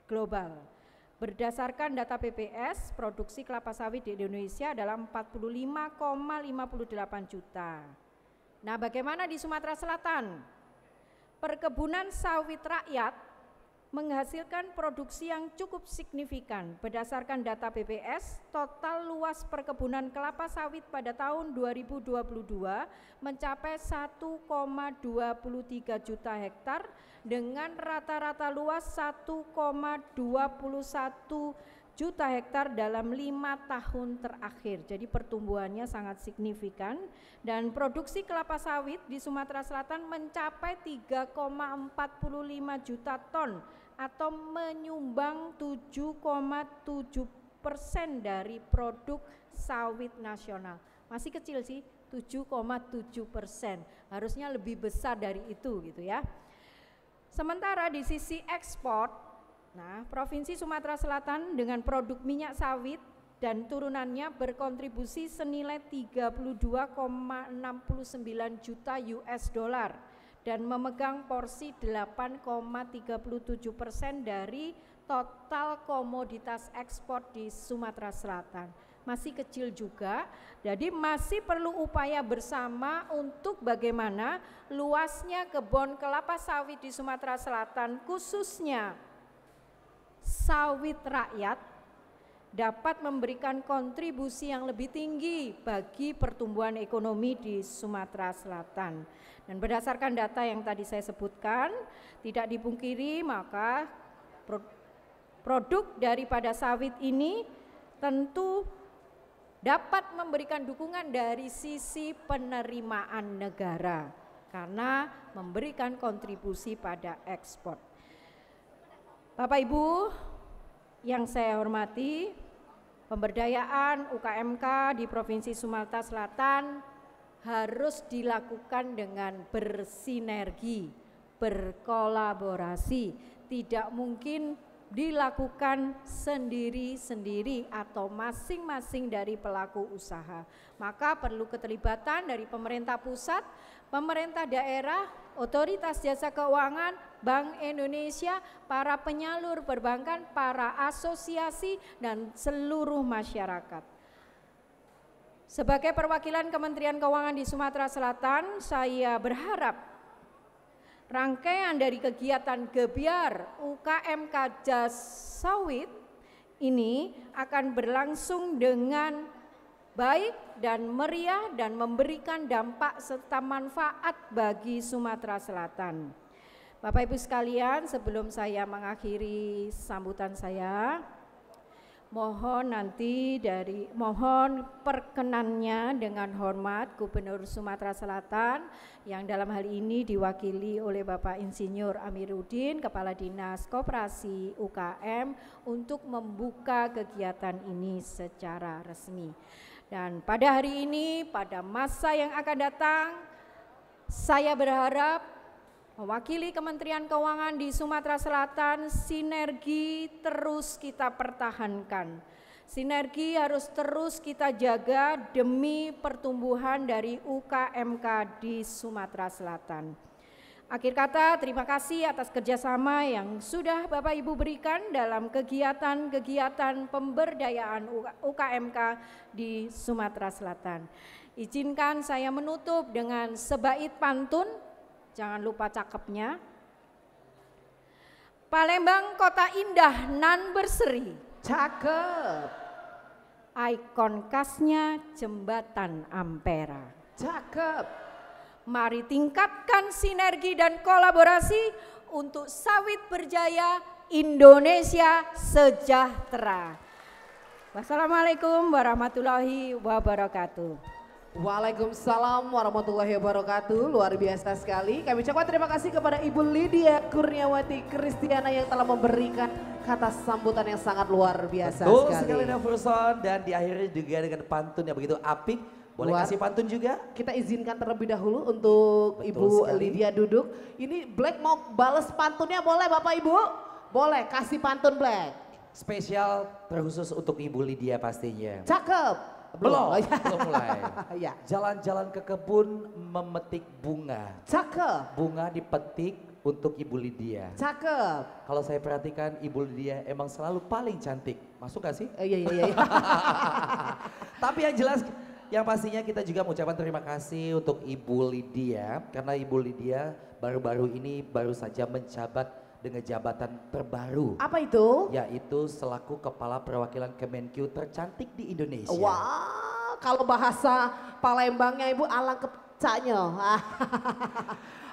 global. Berdasarkan data BPS, produksi kelapa sawit di Indonesia adalah 45,58 juta. Nah, bagaimana di Sumatera Selatan? Perkebunan sawit rakyat menghasilkan produksi yang cukup signifikan. Berdasarkan data BPS, total luas perkebunan kelapa sawit pada tahun 2022 mencapai 1,23 juta hektar dengan rata-rata luas 1,21 juta hektar dalam 5 tahun terakhir. Jadi pertumbuhannya sangat signifikan dan produksi kelapa sawit di Sumatera Selatan mencapai 3,45 juta ton atau menyumbang 7,7% dari produk sawit nasional. Masih kecil sih, 7,7%. Harusnya lebih besar dari itu gitu ya. Sementara di sisi ekspor, nah, Provinsi Sumatera Selatan dengan produk minyak sawit dan turunannya berkontribusi senilai 32,69 juta US dollar dan memegang porsi 8,37% dari total komoditas ekspor di Sumatera Selatan. Masih kecil juga, jadi masih perlu upaya bersama untuk bagaimana luasnya kebun kelapa sawit di Sumatera Selatan, khususnya sawit rakyat, dapat memberikan kontribusi yang lebih tinggi bagi pertumbuhan ekonomi di Sumatera Selatan. Dan berdasarkan data yang tadi saya sebutkan, tidak dipungkiri maka produk daripada sawit ini tentu dapat memberikan dukungan dari sisi penerimaan negara karena memberikan kontribusi pada ekspor. Bapak Ibu yang saya hormati, pemberdayaan UKMK di Provinsi Sumatera Selatan harus dilakukan dengan bersinergi, berkolaborasi, tidak mungkin dilakukan sendiri-sendiri atau masing-masing dari pelaku usaha. Maka perlu keterlibatan dari pemerintah pusat, pemerintah daerah, otoritas jasa keuangan, Bank Indonesia, para penyalur perbankan, para asosiasi, dan seluruh masyarakat. Sebagai perwakilan Kementerian Keuangan di Sumatera Selatan, saya berharap rangkaian dari kegiatan Gebyar UKMK Jas Sawit ini akan berlangsung dengan baik dan meriah dan memberikan dampak serta manfaat bagi Sumatera Selatan. Bapak Ibu sekalian, sebelum saya mengakhiri sambutan saya, mohon perkenannya dengan hormat Gubernur Sumatera Selatan yang dalam hal ini diwakili oleh Bapak Insinyur Amiruddin, Kepala Dinas Koperasi UKM, untuk membuka kegiatan ini secara resmi. Dan pada hari ini, pada masa yang akan datang, saya berharap mewakili Kementerian Keuangan di Sumatera Selatan, sinergi terus kita pertahankan. Sinergi harus terus kita jaga demi pertumbuhan dari UKMK di Sumatera Selatan. Akhir kata, terima kasih atas kerjasama yang sudah Bapak Ibu berikan dalam kegiatan-kegiatan pemberdayaan UKMK di Sumatera Selatan. Izinkan saya menutup dengan sebait pantun. Jangan lupa cakepnya. Palembang kota indah nan berseri, Cakep. Ikon khasnya jembatan Ampera. Cakep. Mari tingkatkan sinergi dan kolaborasi untuk sawit berjaya, Indonesia sejahtera. Wassalamualaikum warahmatullahi wabarakatuh. Waalaikumsalam warahmatullahi wabarakatuh. Luar biasa sekali. Kami ucapkan terima kasih kepada Ibu Lydia Kurniawati Kristiana yang telah memberikan kata sambutan yang sangat luar biasa Betul sekali. sekali Neverson, dan diakhiri juga dengan pantun yang begitu apik. Boleh kasih pantun juga? Kita izinkan terlebih dahulu untuk Betul Ibu sekali. Lydia duduk. Ini Black mau bales pantunnya, boleh Bapak Ibu? Boleh, kasih pantun Black. Spesial terkhusus untuk Ibu Lydia pastinya. Cakep. Belum mulai. Ya. Jalan-jalan ke kebun memetik bunga. Cakep. Bunga dipetik untuk Ibu Lydia. Cakep. Kalau saya perhatikan Ibu Lydia emang selalu paling cantik. Masuk gak sih? Iya. Tapi yang jelas, yang pastinya kita juga mengucapkan terima kasih untuk Ibu Lydia. Karena Ibu Lydia baru-baru ini baru saja menjabat dengan jabatan terbaru. Apa itu? Yaitu selaku Kepala Perwakilan Kemenkyu tercantik di Indonesia. Wah, kalau bahasa Palembangnya Ibu alang kecaknya.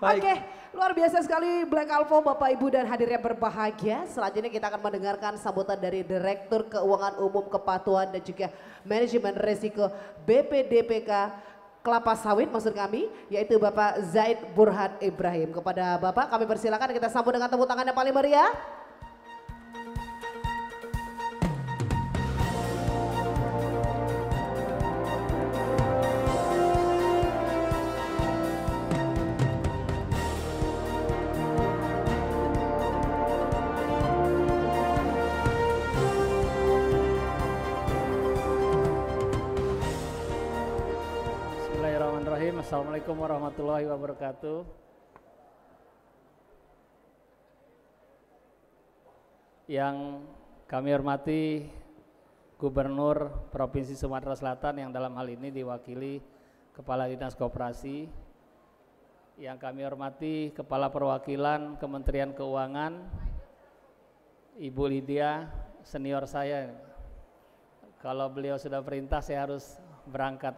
Baik. Oke, luar biasa sekali Black Alpha Bapak Ibu dan hadirin berbahagia. Selanjutnya kita akan mendengarkan sambutan dari Direktur Keuangan Umum Kepatuhan dan juga Manajemen Resiko BPDPK Kelapa Sawit maksud kami, yaitu Bapak Zaid Burhan Ibrahim. Kepada Bapak kami persilakan, kita sambut dengan tepuk tangan yang paling meriah. Bismillahirrahmanirrahim. Assalamualaikum warahmatullahi wabarakatuh. Yang kami hormati Gubernur Provinsi Sumatera Selatan yang dalam hal ini diwakili Kepala Dinas Koperasi. Yang kami hormati Kepala Perwakilan Kementerian Keuangan, Ibu Lydia, senior saya. Kalau beliau sudah perintah saya harus berangkat.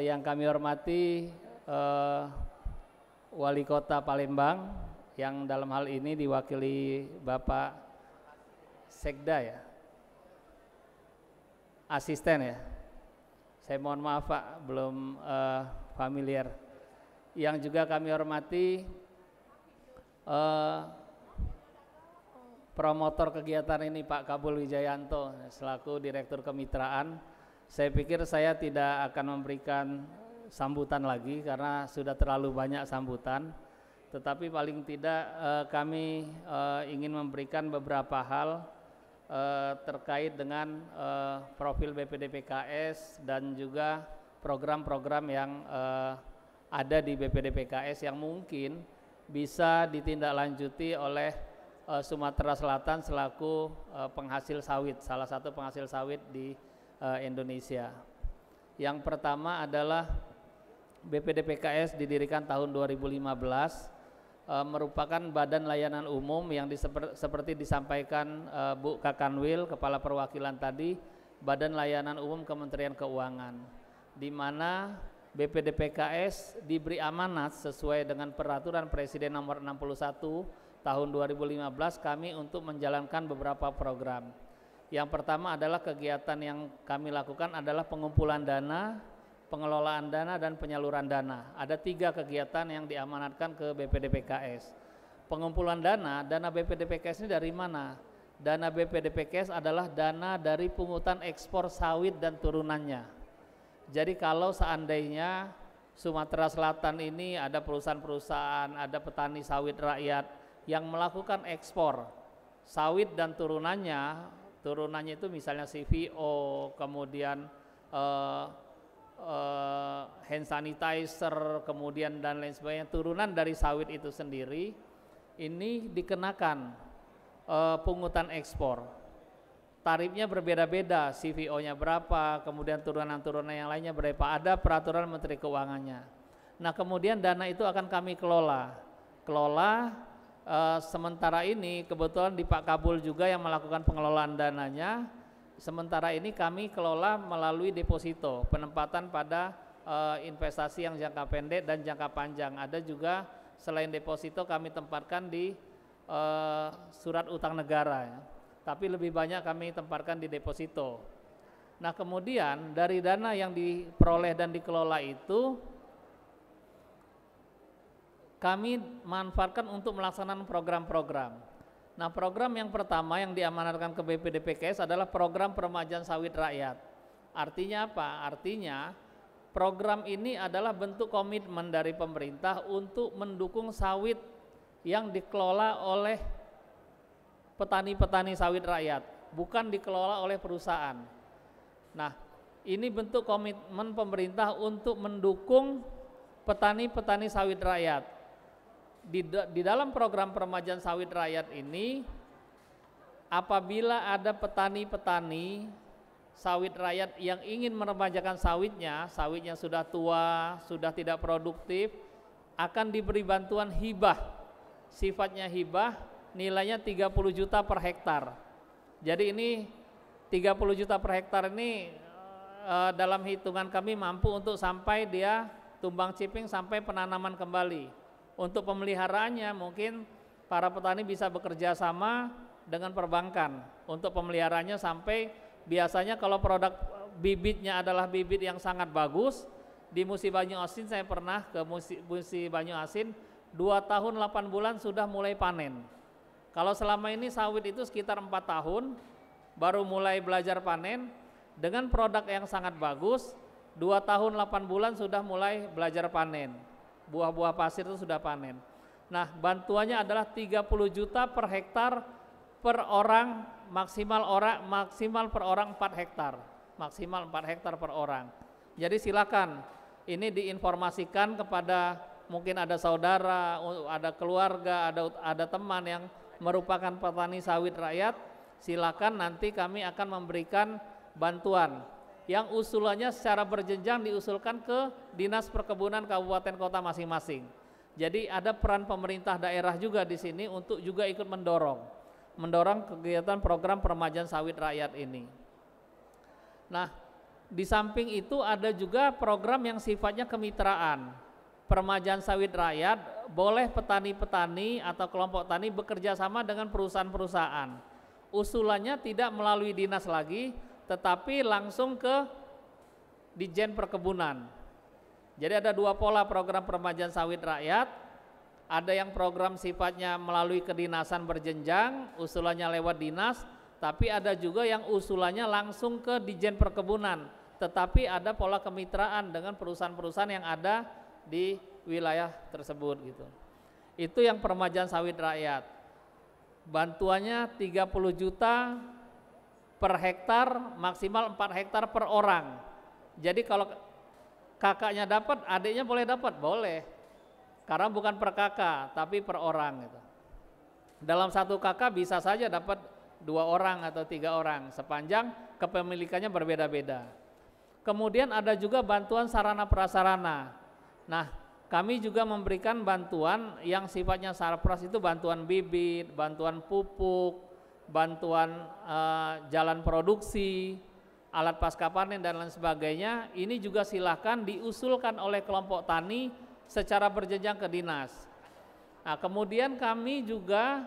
Yang kami hormati Wali Kota Palembang yang dalam hal ini diwakili Bapak Sekda ya, asisten ya. Saya mohon maaf Pak, belum familiar. Yang juga kami hormati promotor kegiatan ini Pak Kabul Wijayanto selaku Direktur Kemitraan. Saya pikir saya tidak akan memberikan sambutan lagi karena sudah terlalu banyak sambutan. Tetapi paling tidak kami ingin memberikan beberapa hal terkait dengan profil BPDPKS dan juga program-program yang ada di BPDPKS yang mungkin bisa ditindaklanjuti oleh Sumatera Selatan selaku penghasil sawit, salah satu penghasil sawit di Indonesia. Yang pertama adalah BPDPKS didirikan tahun 2015, merupakan badan layanan umum yang seperti disampaikan Bu Kakanwil, Kepala Perwakilan tadi, Badan Layanan Umum Kementerian Keuangan, di mana BPDPKS diberi amanat sesuai dengan Peraturan Presiden Nomor 61 Tahun 2015 kami untuk menjalankan beberapa program. Yang pertama adalah kegiatan yang kami lakukan adalah pengumpulan dana, pengelolaan dana, dan penyaluran dana. Ada 3 kegiatan yang diamanatkan ke BPDPKS. Pengumpulan dana BPDPKS ini dari mana? Dana BPDPKS adalah dana dari pungutan ekspor sawit dan turunannya. Jadi kalau seandainya Sumatera Selatan ini ada perusahaan-perusahaan, ada petani sawit rakyat yang melakukan ekspor sawit dan turunannya itu misalnya CVO, kemudian hand sanitizer, kemudian dan lain sebagainya, turunan dari sawit itu sendiri, ini dikenakan pungutan ekspor. Tarifnya berbeda-beda, CVO-nya berapa, kemudian turunan-turunan yang lainnya berapa, ada peraturan Menteri Keuangannya. Nah kemudian dana itu akan kami kelola sementara ini kebetulan di Pak Kabul juga yang melakukan pengelolaan dananya. Sementara ini kami kelola melalui deposito, penempatan pada investasi yang jangka pendek dan jangka panjang. Ada juga selain deposito kami tempatkan di surat utang negara ya. Tapi lebih banyak kami tempatkan di deposito. Nah kemudian dari dana yang diperoleh dan dikelola itu kami manfaatkan untuk melaksanakan program-program. Nah program yang pertama yang diamanatkan ke BPDPKS adalah program peremajaan sawit rakyat. Artinya apa? Artinya program ini adalah bentuk komitmen dari pemerintah untuk mendukung sawit yang dikelola oleh petani-petani sawit rakyat, bukan dikelola oleh perusahaan. Nah ini bentuk komitmen pemerintah untuk mendukung petani-petani sawit rakyat. Di dalam program peremajaan sawit rakyat ini, apabila ada petani-petani sawit rakyat yang ingin meremajakan sawitnya sudah tua, sudah tidak produktif, akan diberi bantuan hibah, sifatnya hibah, nilainya 30 juta per hektar. Jadi ini 30 juta per hektar ini dalam hitungan kami mampu untuk sampai dia tumbang ciping sampai penanaman kembali. Untuk pemeliharaannya mungkin para petani bisa bekerja sama dengan perbankan untuk pemeliharaannya sampai biasanya kalau produk bibitnya adalah bibit yang sangat bagus. Di Musi Banyu Asin saya pernah ke Musi Banyu Asin 2 tahun 8 bulan sudah mulai panen. Kalau selama ini sawit itu sekitar 4 tahun baru mulai belajar panen, dengan produk yang sangat bagus 2 tahun 8 bulan sudah mulai belajar panen. Buah-buah pasir itu sudah panen. Nah bantuannya adalah 30 juta per hektar per orang, maksimal per orang 4 hektar, maksimal 4 hektar per orang. Jadi silakan ini diinformasikan kepada mungkin ada saudara, ada keluarga, ada teman yang merupakan petani sawit rakyat, silakan nanti kami akan memberikan bantuan yang usulannya secara berjenjang diusulkan ke Dinas Perkebunan Kabupaten Kota masing-masing. Jadi ada peran pemerintah daerah juga di sini untuk juga ikut mendorong kegiatan program peremajaan sawit rakyat ini. Nah, di samping itu ada juga program yang sifatnya kemitraan. Peremajaan sawit rakyat boleh petani-petani atau kelompok tani bekerja sama dengan perusahaan-perusahaan. Usulannya tidak melalui dinas lagi, tetapi langsung ke Dijen Perkebunan. Jadi ada 2 pola program peremajaan sawit rakyat. Ada yang program sifatnya melalui kedinasan berjenjang, usulannya lewat dinas, tapi ada juga yang usulannya langsung ke Dijen Perkebunan, tetapi ada pola kemitraan dengan perusahaan-perusahaan yang ada di wilayah tersebut gitu. Itu yang peremajaan sawit rakyat. Bantuannya 30 juta per hektar, maksimal 4 hektar per orang. Jadi kalau kakaknya dapat, adiknya boleh dapat? Boleh. Karena bukan per kakak, tapi per orang gitu. Dalam satu kakak bisa saja dapat 2 orang atau 3 orang, sepanjang kepemilikannya berbeda-beda. Kemudian ada juga bantuan sarana prasarana. Nah, kami juga memberikan bantuan yang sifatnya sarpras, itu bantuan bibit, bantuan pupuk, bantuan jalan produksi, alat pasca panen dan lain sebagainya. Ini juga silakan diusulkan oleh kelompok tani secara berjenjang ke dinas. Nah, kemudian kami juga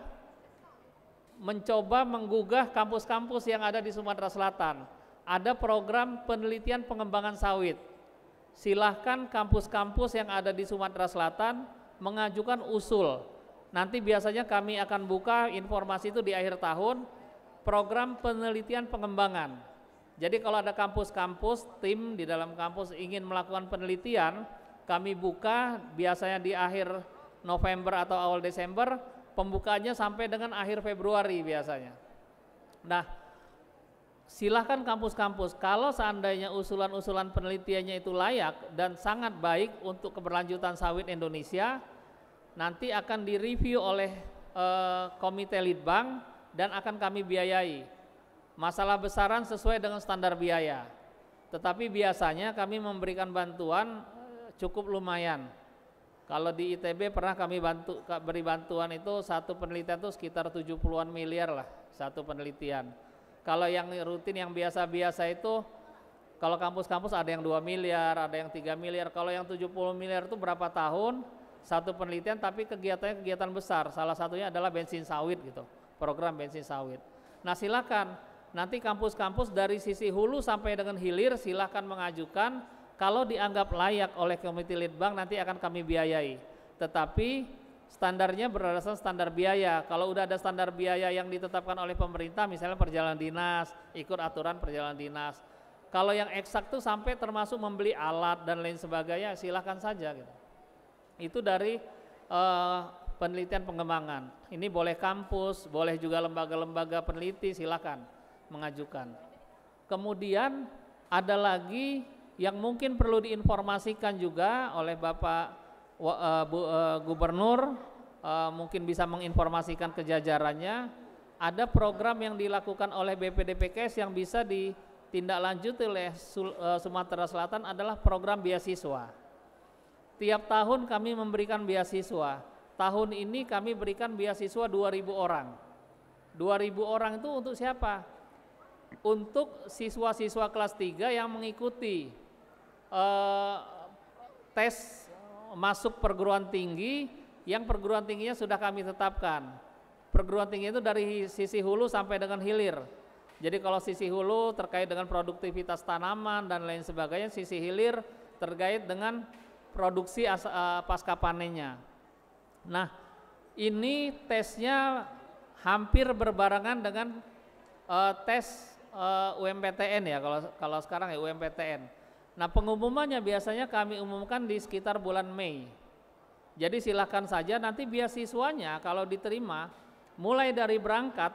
mencoba menggugah kampus-kampus yang ada di Sumatera Selatan. Ada program penelitian pengembangan sawit. Silahkan kampus-kampus yang ada di Sumatera Selatan mengajukan usul. Nanti biasanya kami akan buka informasi itu di akhir tahun, program penelitian pengembangan. Jadi kalau ada kampus-kampus, tim di dalam kampus ingin melakukan penelitian, kami buka biasanya di akhir November atau awal Desember, pembukaannya sampai dengan akhir Februari biasanya. Nah, silahkan kampus-kampus, kalau seandainya usulan-usulan penelitiannya itu layak dan sangat baik untuk keberlanjutan sawit Indonesia, nanti akan direview oleh Komite Litbang dan akan kami biayai. Masalah besaran sesuai dengan standar biaya. Tetapi biasanya kami memberikan bantuan cukup lumayan. Kalau di ITB pernah kami beri bantuan itu satu penelitian itu sekitar 70-an miliar lah satu penelitian. Kalau yang rutin yang biasa-biasa itu kalau kampus-kampus ada yang 2 miliar, ada yang 3 miliar. Kalau yang 70 miliar itu berapa tahun satu penelitian, tapi kegiatannya kegiatan besar. Salah satunya adalah bensin sawit gitu, program bensin sawit. Nah silakan nanti kampus-kampus dari sisi hulu sampai dengan hilir silakan mengajukan. Kalau dianggap layak oleh Komite Litbang nanti akan kami biayai. Tetapi standarnya berdasarkan standar biaya. Kalau udah ada standar biaya yang ditetapkan oleh pemerintah, misalnya perjalanan dinas, ikut aturan perjalanan dinas. Kalau yang eksak tuh sampai termasuk membeli alat dan lain sebagainya, silakan saja gitu. Itu dari penelitian pengembangan. Ini boleh kampus, boleh juga lembaga-lembaga peneliti, silakan mengajukan. Kemudian ada lagi yang mungkin perlu diinformasikan juga oleh Bapak Gubernur, mungkin bisa menginformasikan ke jajarannya. Ada program yang dilakukan oleh BPDPKS yang bisa ditindaklanjuti oleh Sumatera Selatan adalah program beasiswa. Tiap tahun kami memberikan beasiswa. Tahun ini kami berikan beasiswa 2.000 orang. 2.000 orang itu untuk siapa? Untuk siswa-siswa kelas 3 yang mengikuti tes masuk perguruan tinggi yang perguruan tingginya sudah kami tetapkan. Perguruan tinggi itu dari sisi hulu sampai dengan hilir. Jadi kalau sisi hulu terkait dengan produktivitas tanaman dan lain sebagainya, sisi hilir terkait dengan produksi pasca panennya. Nah, ini tesnya hampir berbarengan dengan tes UMPTN ya, kalau sekarang ya UMPTN. Nah pengumumannya biasanya kami umumkan di sekitar bulan Mei. Jadi silakan saja nanti beasiswanya kalau diterima mulai dari berangkat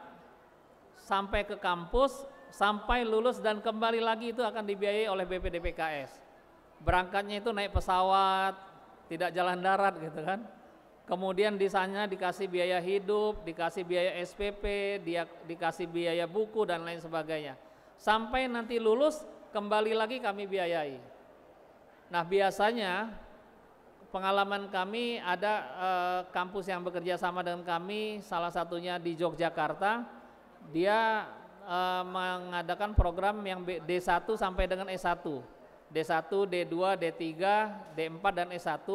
sampai ke kampus sampai lulus dan kembali lagi itu akan dibiayai oleh BPDPKS. Berangkatnya itu naik pesawat, tidak jalan darat gitu kan. Kemudian di sana dikasih biaya hidup, dikasih biaya SPP, dikasih biaya buku dan lain sebagainya. Sampai nanti lulus kembali lagi kami biayai. Nah biasanya pengalaman kami ada kampus yang bekerja sama dengan kami, salah satunya di Yogyakarta, dia mengadakan program yang D1 sampai dengan S1, D1, D2, D3, D4 dan S1.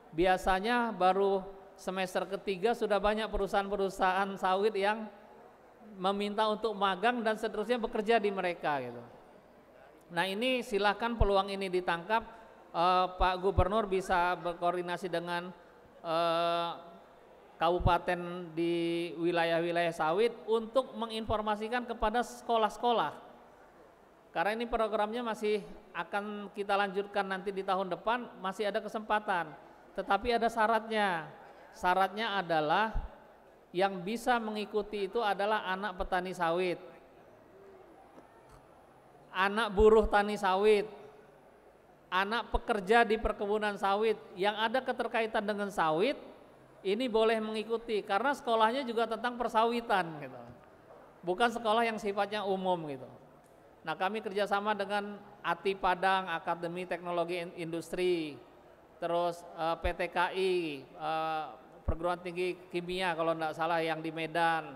Biasanya baru semester ketiga sudah banyak perusahaan-perusahaan sawit yang meminta untuk magang dan seterusnya bekerja di mereka gitu. Nah ini silakan peluang ini ditangkap, Pak Gubernur bisa berkoordinasi dengan kabupaten di wilayah-wilayah sawit untuk menginformasikan kepada sekolah-sekolah. Karena ini programnya masih akan kita lanjutkan nanti di tahun depan, masih ada kesempatan. Tetapi ada syaratnya. Syaratnya adalah yang bisa mengikuti itu adalah anak petani sawit, anak buruh tani sawit, anak pekerja di perkebunan sawit yang ada keterkaitan dengan sawit, ini boleh mengikuti karena sekolahnya juga tentang persawitan gitu. Bukan sekolah yang sifatnya umum gitu. Nah kami kerjasama dengan ATI Padang, Akademi Teknologi Industri, terus PTKI, Perguruan Tinggi Kimia kalau tidak salah yang di Medan,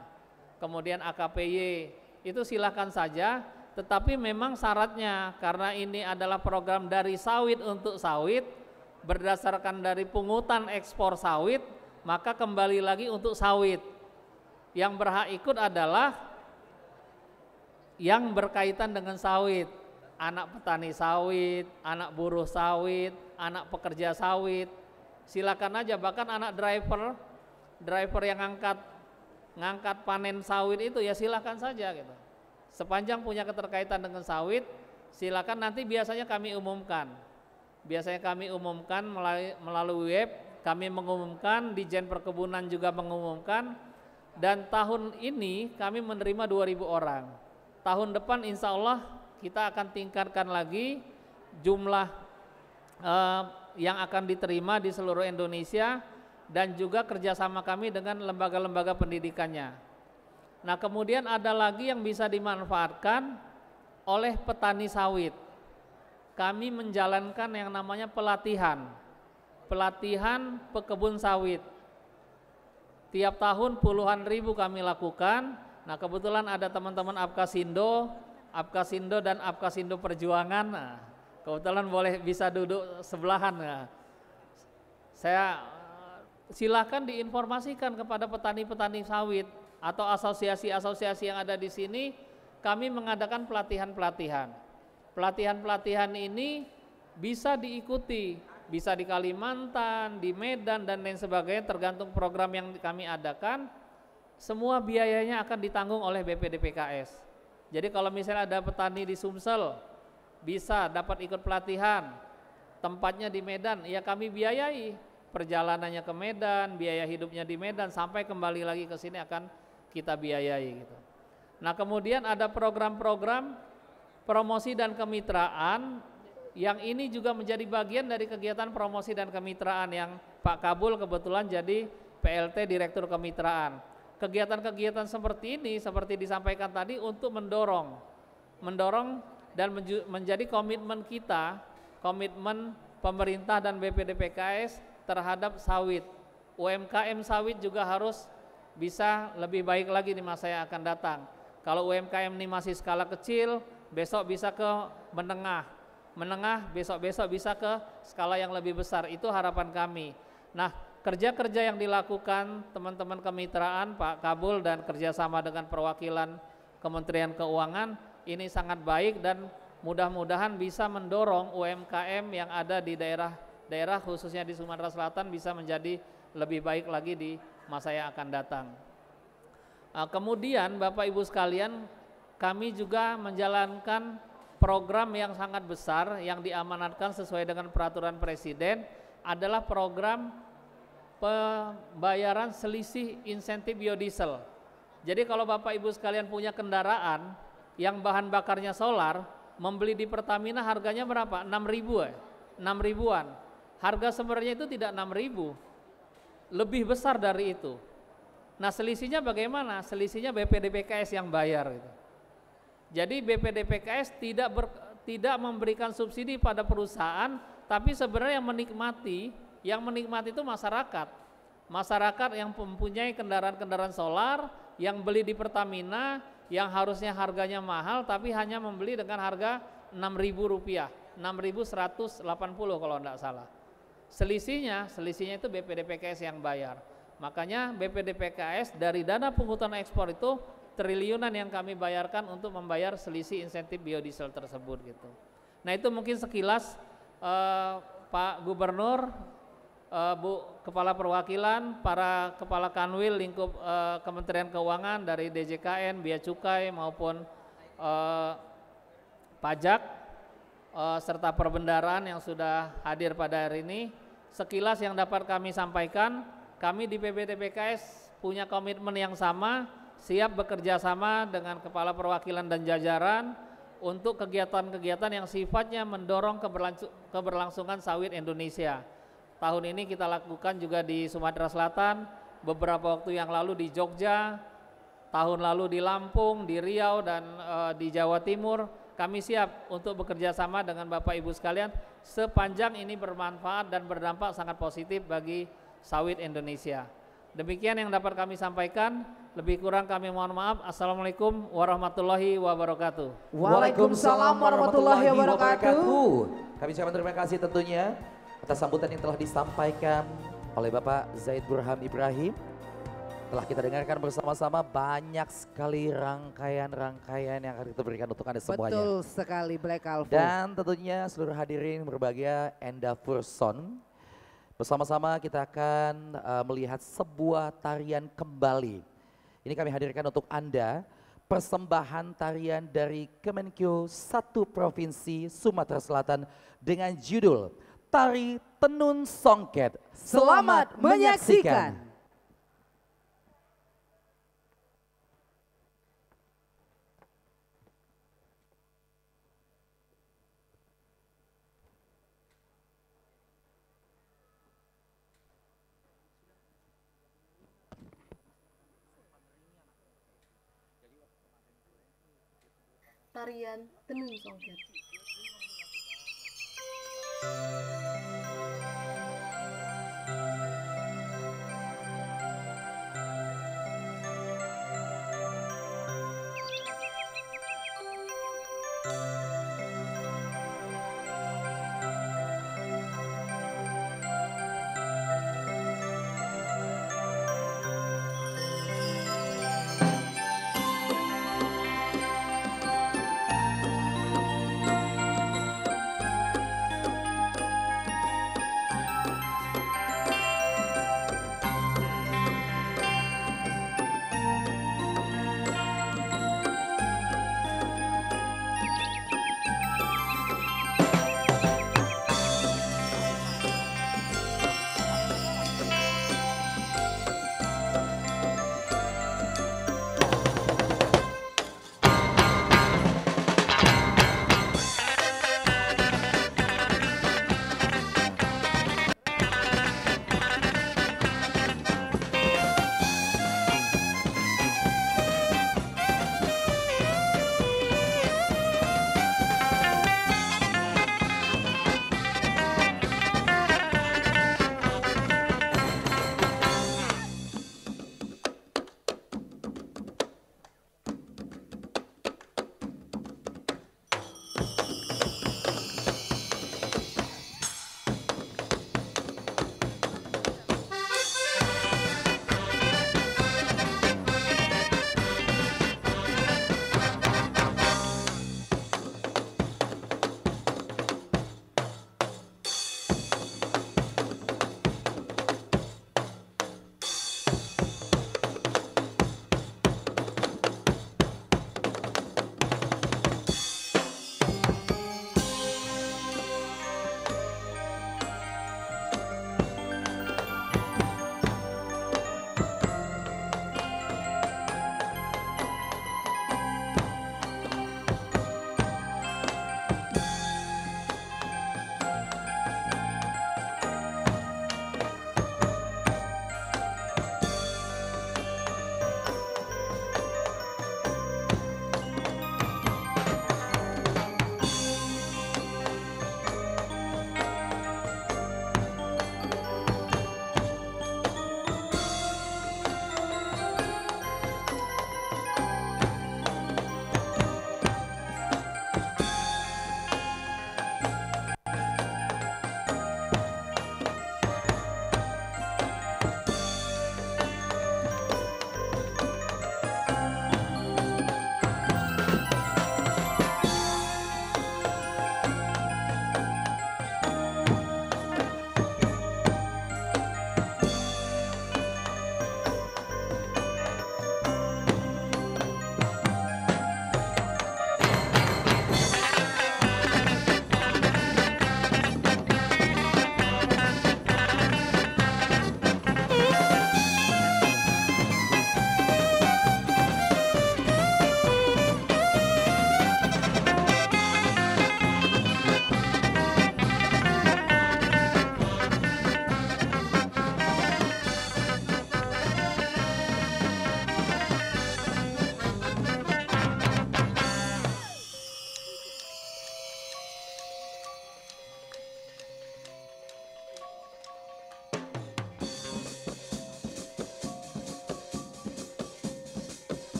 kemudian AKPY, itu silakan saja. Tetapi memang syaratnya karena ini adalah program dari sawit untuk sawit, berdasarkan dari pungutan ekspor sawit, maka kembali lagi untuk sawit. Yang berhak ikut adalah yang berkaitan dengan sawit, anak petani sawit, anak buruh sawit, anak pekerja sawit. Silakan aja, bahkan anak driver yang ngangkat panen sawit itu ya silakan saja gitu. Sepanjang punya keterkaitan dengan sawit, silakan. Nanti biasanya kami umumkan. Biasanya kami umumkan melalui web, kami mengumumkan, Dijen Perkebunan juga mengumumkan, dan tahun ini kami menerima 2.000 orang. Tahun depan insya Allah kita akan tingkatkan lagi jumlah yang akan diterima di seluruh Indonesia dan juga kerjasama kami dengan lembaga-lembaga pendidikannya. Nah kemudian ada lagi yang bisa dimanfaatkan oleh petani sawit. Kami menjalankan yang namanya pelatihan pelatihan pekebun sawit. Tiap tahun puluhan ribu kami lakukan. Nah kebetulan ada teman-teman Apkasindo dan Apkasindo Perjuangan. Nah, kebetulan boleh bisa duduk sebelahan. Nah, saya silakan diinformasikan kepada petani-petani sawit atau asosiasi-asosiasi yang ada di sini. Kami mengadakan pelatihan-pelatihan. Pelatihan-pelatihan ini bisa diikuti, bisa di Kalimantan, di Medan dan lain sebagainya, tergantung program yang kami adakan. Semua biayanya akan ditanggung oleh BPDPKS. Jadi kalau misalnya ada petani di Sumsel bisa dapat ikut pelatihan, tempatnya di Medan, ya kami biayai perjalanannya ke Medan, biaya hidupnya di Medan, sampai kembali lagi ke sini akan kita biayai gitu. Nah kemudian ada program-program promosi dan kemitraan yang ini juga menjadi bagian dari kegiatan promosi dan kemitraan yang Pak Kabul kebetulan jadi PLT Direktur Kemitraan. Kegiatan-kegiatan seperti ini seperti disampaikan tadi untuk mendorong dan menjadi komitmen kita, komitmen pemerintah dan BPDPKS terhadap sawit. UMKM sawit juga harus bisa lebih baik lagi di masa yang akan datang. Kalau UMKM ini masih skala kecil, besok bisa ke menengah, besok-besok bisa ke skala yang lebih besar. Itu harapan kami. Nah, kerja-kerja yang dilakukan teman-teman kemitraan Pak Kabul dan kerjasama dengan perwakilan Kementerian Keuangan ini sangat baik dan mudah-mudahan bisa mendorong UMKM yang ada di daerah khususnya di Sumatera Selatan bisa menjadi lebih baik lagi di masa yang akan datang. Kemudian Bapak Ibu sekalian, kami juga menjalankan program yang sangat besar yang diamanatkan sesuai dengan peraturan Presiden, adalah program pembayaran selisih insentif biodiesel. Jadi kalau Bapak Ibu sekalian punya kendaraan yang bahan bakarnya solar, membeli di Pertamina harganya berapa? 6 ribuan. Harga sebenarnya itu tidak 6.000, lebih besar dari itu. Nah selisihnya bagaimana? Selisihnya BPDPKS yang bayar gitu. Jadi BPDPKS tidak memberikan subsidi pada perusahaan, tapi sebenarnya yang menikmati itu masyarakat. Masyarakat yang mempunyai kendaraan-kendaraan solar, yang beli di Pertamina, yang harusnya harganya mahal, tapi hanya membeli dengan harga Rp6.000, 6.180 kalau tidak salah. Selisihnya itu BPDPKS yang bayar. Makanya BPDPKS dari dana pungutan ekspor itu triliunan yang kami bayarkan untuk membayar selisih insentif biodiesel tersebut gitu. Nah itu mungkin sekilas Pak Gubernur, Bu Kepala Perwakilan, para Kepala Kanwil lingkup Kementerian Keuangan dari DJKN, Bea Cukai maupun pajak serta perbendaraan yang sudah hadir pada hari ini. Sekilas yang dapat kami sampaikan, kami di BPDPKS punya komitmen yang sama, siap bekerja sama dengan Kepala Perwakilan dan jajaran untuk kegiatan-kegiatan yang sifatnya mendorong keberlangsungan sawit Indonesia. Tahun ini kita lakukan juga di Sumatera Selatan, beberapa waktu yang lalu di Jogja, tahun lalu di Lampung, di Riau, dan di Jawa Timur. Kami siap untuk bekerja sama dengan Bapak Ibu sekalian sepanjang ini bermanfaat dan berdampak sangat positif bagi sawit Indonesia. Demikian yang dapat kami sampaikan, lebih kurang kami mohon maaf. Assalamualaikum warahmatullahi wabarakatuh. Waalaikumsalam warahmatullahi wabarakatuh. Kami ucapkan terima kasih tentunya atas sambutan yang telah disampaikan oleh Bapak Zaid Burham Ibrahim. Telah kita dengarkan bersama-sama banyak sekali rangkaian-rangkaian yang akan kita berikan untuk Anda semuanya. Betul sekali Black Alpha. Dan tentunya seluruh hadirin berbahagia Endeavour Son. Bersama-sama kita akan melihat sebuah tarian kembali. Ini kami hadirkan untuk Anda, persembahan tarian dari Kemenkeu 1 Provinsi Sumatera Selatan dengan judul Tari Tenun Songket. Selamat menyaksikan. Tarian Tenun Songket.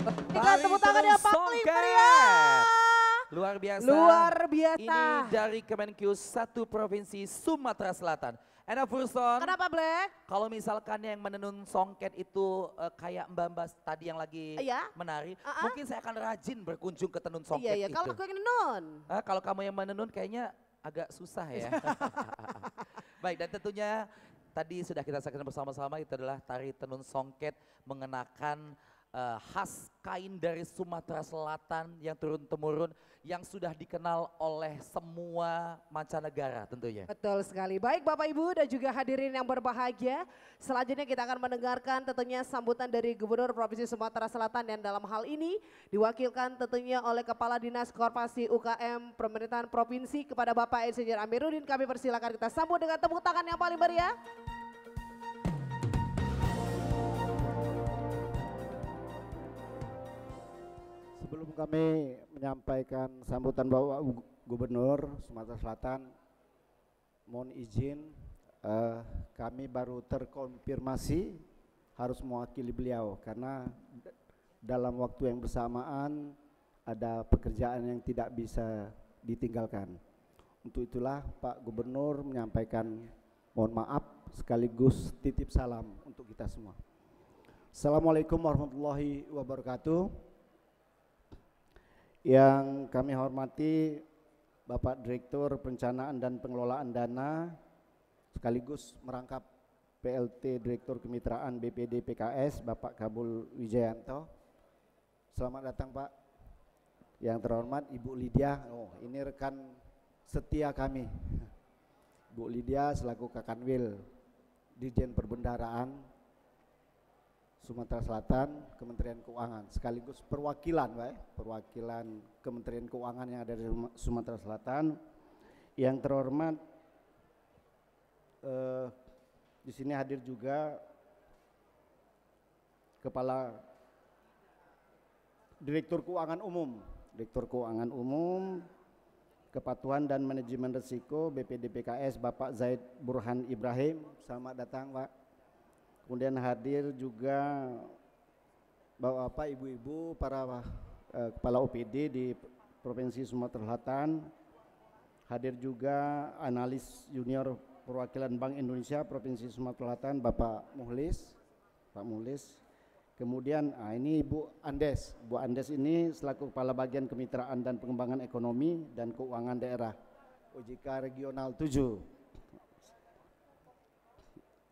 Iklan tepuk tangan yang paling meriah. Luar biasa. Luar biasa. Ini dari Kemenkyu 1 Provinsi Sumatera Selatan. And a first song. Kenapa Black? Kalau misalkan yang menenun songket itu kayak mbak-mbak tadi yang lagi Iya. menari, mungkin saya akan rajin berkunjung ke tenun songket Iya, itu. kalau aku ingin nun. Kalau kamu yang menenun kayaknya agak susah ya. Baik, dan tentunya tadi sudah kita saksikan bersama-sama itu adalah tari tenun songket mengenakan khas kain dari Sumatera Selatan yang turun-temurun yang sudah dikenal oleh semua mancanegara tentunya. Betul sekali. Baik Bapak Ibu dan juga hadirin yang berbahagia. Selanjutnya kita akan mendengarkan tentunya sambutan dari Gubernur Provinsi Sumatera Selatan yang dalam hal ini diwakilkan tentunya oleh Kepala Dinas Koperasi UKM Pemerintahan Provinsi kepada Bapak Insinyur Amiruddin. Kami persilakan kita sambut dengan tepuk tangan yang paling meriah. Sebelum kami menyampaikan sambutan Bapak Gubernur Sumatera Selatan, mohon izin kami baru terkonfirmasi harus mewakili beliau karena dalam waktu yang bersamaan ada pekerjaan yang tidak bisa ditinggalkan. Untuk itulah Pak Gubernur menyampaikan mohon maaf sekaligus titip salam untuk kita semua. Assalamualaikum warahmatullahi wabarakatuh. Yang kami hormati Bapak Direktur Perencanaan dan Pengelolaan Dana sekaligus merangkap PLT Direktur Kemitraan BPD PKS Bapak Kabul Wijayanto. Selamat datang Pak. Yang terhormat Ibu Lydia, ini rekan setia kami. Bu Lydia selaku Kakanwil Dirjen Perbendaharaan Sumatera Selatan, Kementerian Keuangan, sekaligus perwakilan, perwakilan Kementerian Keuangan yang ada di Sumatera Selatan. Yang terhormat di sini hadir juga Kepala Direktur Keuangan Umum, Kepatuhan dan Manajemen Risiko BPD PKS Bapak Zaid Burhan Ibrahim. Selamat datang Pak. Kemudian hadir juga Bapak, Ibu-ibu, para kepala OPD di Provinsi Sumatera Selatan. Hadir juga analis junior perwakilan Bank Indonesia Provinsi Sumatera Selatan Bapak Muhlis, Pak Muhlis. Kemudian ini Ibu Andes. Bu Andes ini selaku Kepala Bagian Kemitraan dan Pengembangan Ekonomi dan Keuangan Daerah OJK Regional 7.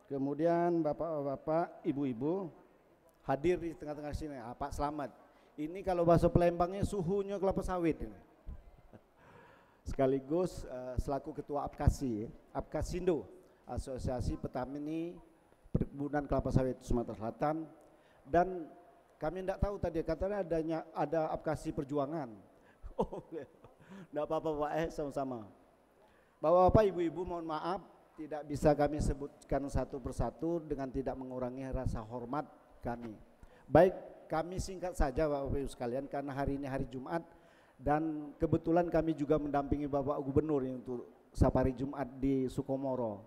Kemudian bapak-bapak, ibu-ibu hadir di tengah-tengah sini. Pak Slamet, ini kalau bahasa Palembangnya suhunya kelapa sawit ini. Sekaligus selaku ketua Apkasindo, Asosiasi Petani Perkebunan Kelapa Sawit Sumatera Selatan. Dan kami tidak tahu tadi katanya ada Apkasi Perjuangan. Oh, tidak apa-apa Pak, sama-sama. Bapak-bapak, ibu-ibu mohon maaf, tidak bisa kami sebutkan satu persatu dengan tidak mengurangi rasa hormat kami. Baik, kami singkat saja Bapak Ibu sekalian karena hari ini hari Jumat dan kebetulan kami juga mendampingi Bapak Gubernur untuk safari Jumat di Sukomoro.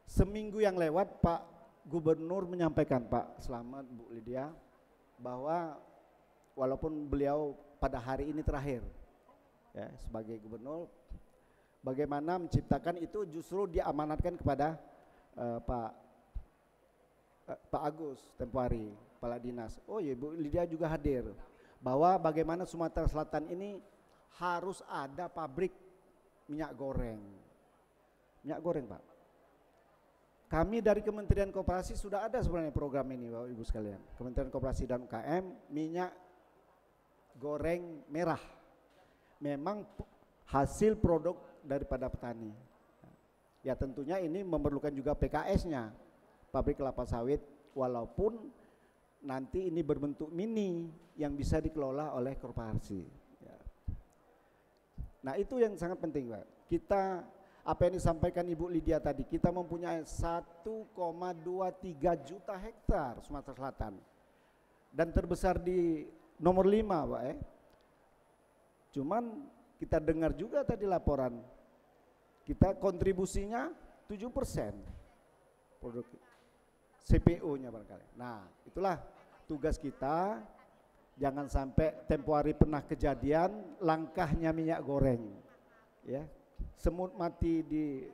Seminggu yang lewat Pak Gubernur menyampaikan, Pak Slamet, Bu Lydia, bahwa walaupun beliau pada hari ini terakhir ya sebagai gubernur, bagaimana menciptakan itu justru diamanatkan kepada Pak Agus tempo hari, Kepala Dinas. Oh iya, Bu Lydia juga hadir, bahwa bagaimana Sumatera Selatan ini harus ada pabrik minyak goreng. Minyak goreng Pak. Kami dari Kementerian Koperasi sudah ada sebenarnya program ini Bapak Ibu sekalian. Kementerian Koperasi dan UKM minyak goreng merah. Memang hasil produk daripada petani. Ya tentunya ini memerlukan juga PKS-nya, pabrik kelapa sawit, walaupun nanti ini berbentuk mini yang bisa dikelola oleh koperasi. Ya. Nah itu yang sangat penting Pak. Kita apa yang disampaikan Ibu Lydia tadi, kita mempunyai 1,23 juta hektar Sumatera Selatan dan terbesar di nomor 5 Pak Cuman kita dengar juga tadi laporan, kita kontribusinya 7% produk CPO-nya barangkali. Nah itulah tugas kita jangan sampai tempo hari pernah kejadian langkahnya minyak goreng, ya, semut mati di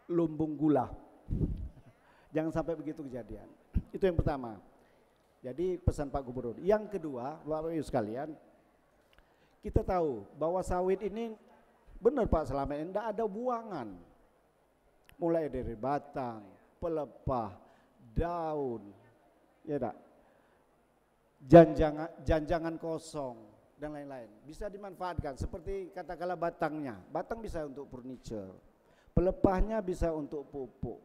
lumbung gula. Jangan sampai begitu kejadian. Itu yang pertama. Jadi pesan Pak Gubernur. Yang kedua, Bapak Ibu sekalian, kita tahu bahwa sawit ini benar Pak, selama ini tidak ada buangan. Mulai dari batang, pelepah, daun, ya tak? Janjangan kosong dan lain-lain bisa dimanfaatkan. Seperti katakanlah batangnya, batang bisa untuk furniture, pelepahnya bisa untuk pupuk.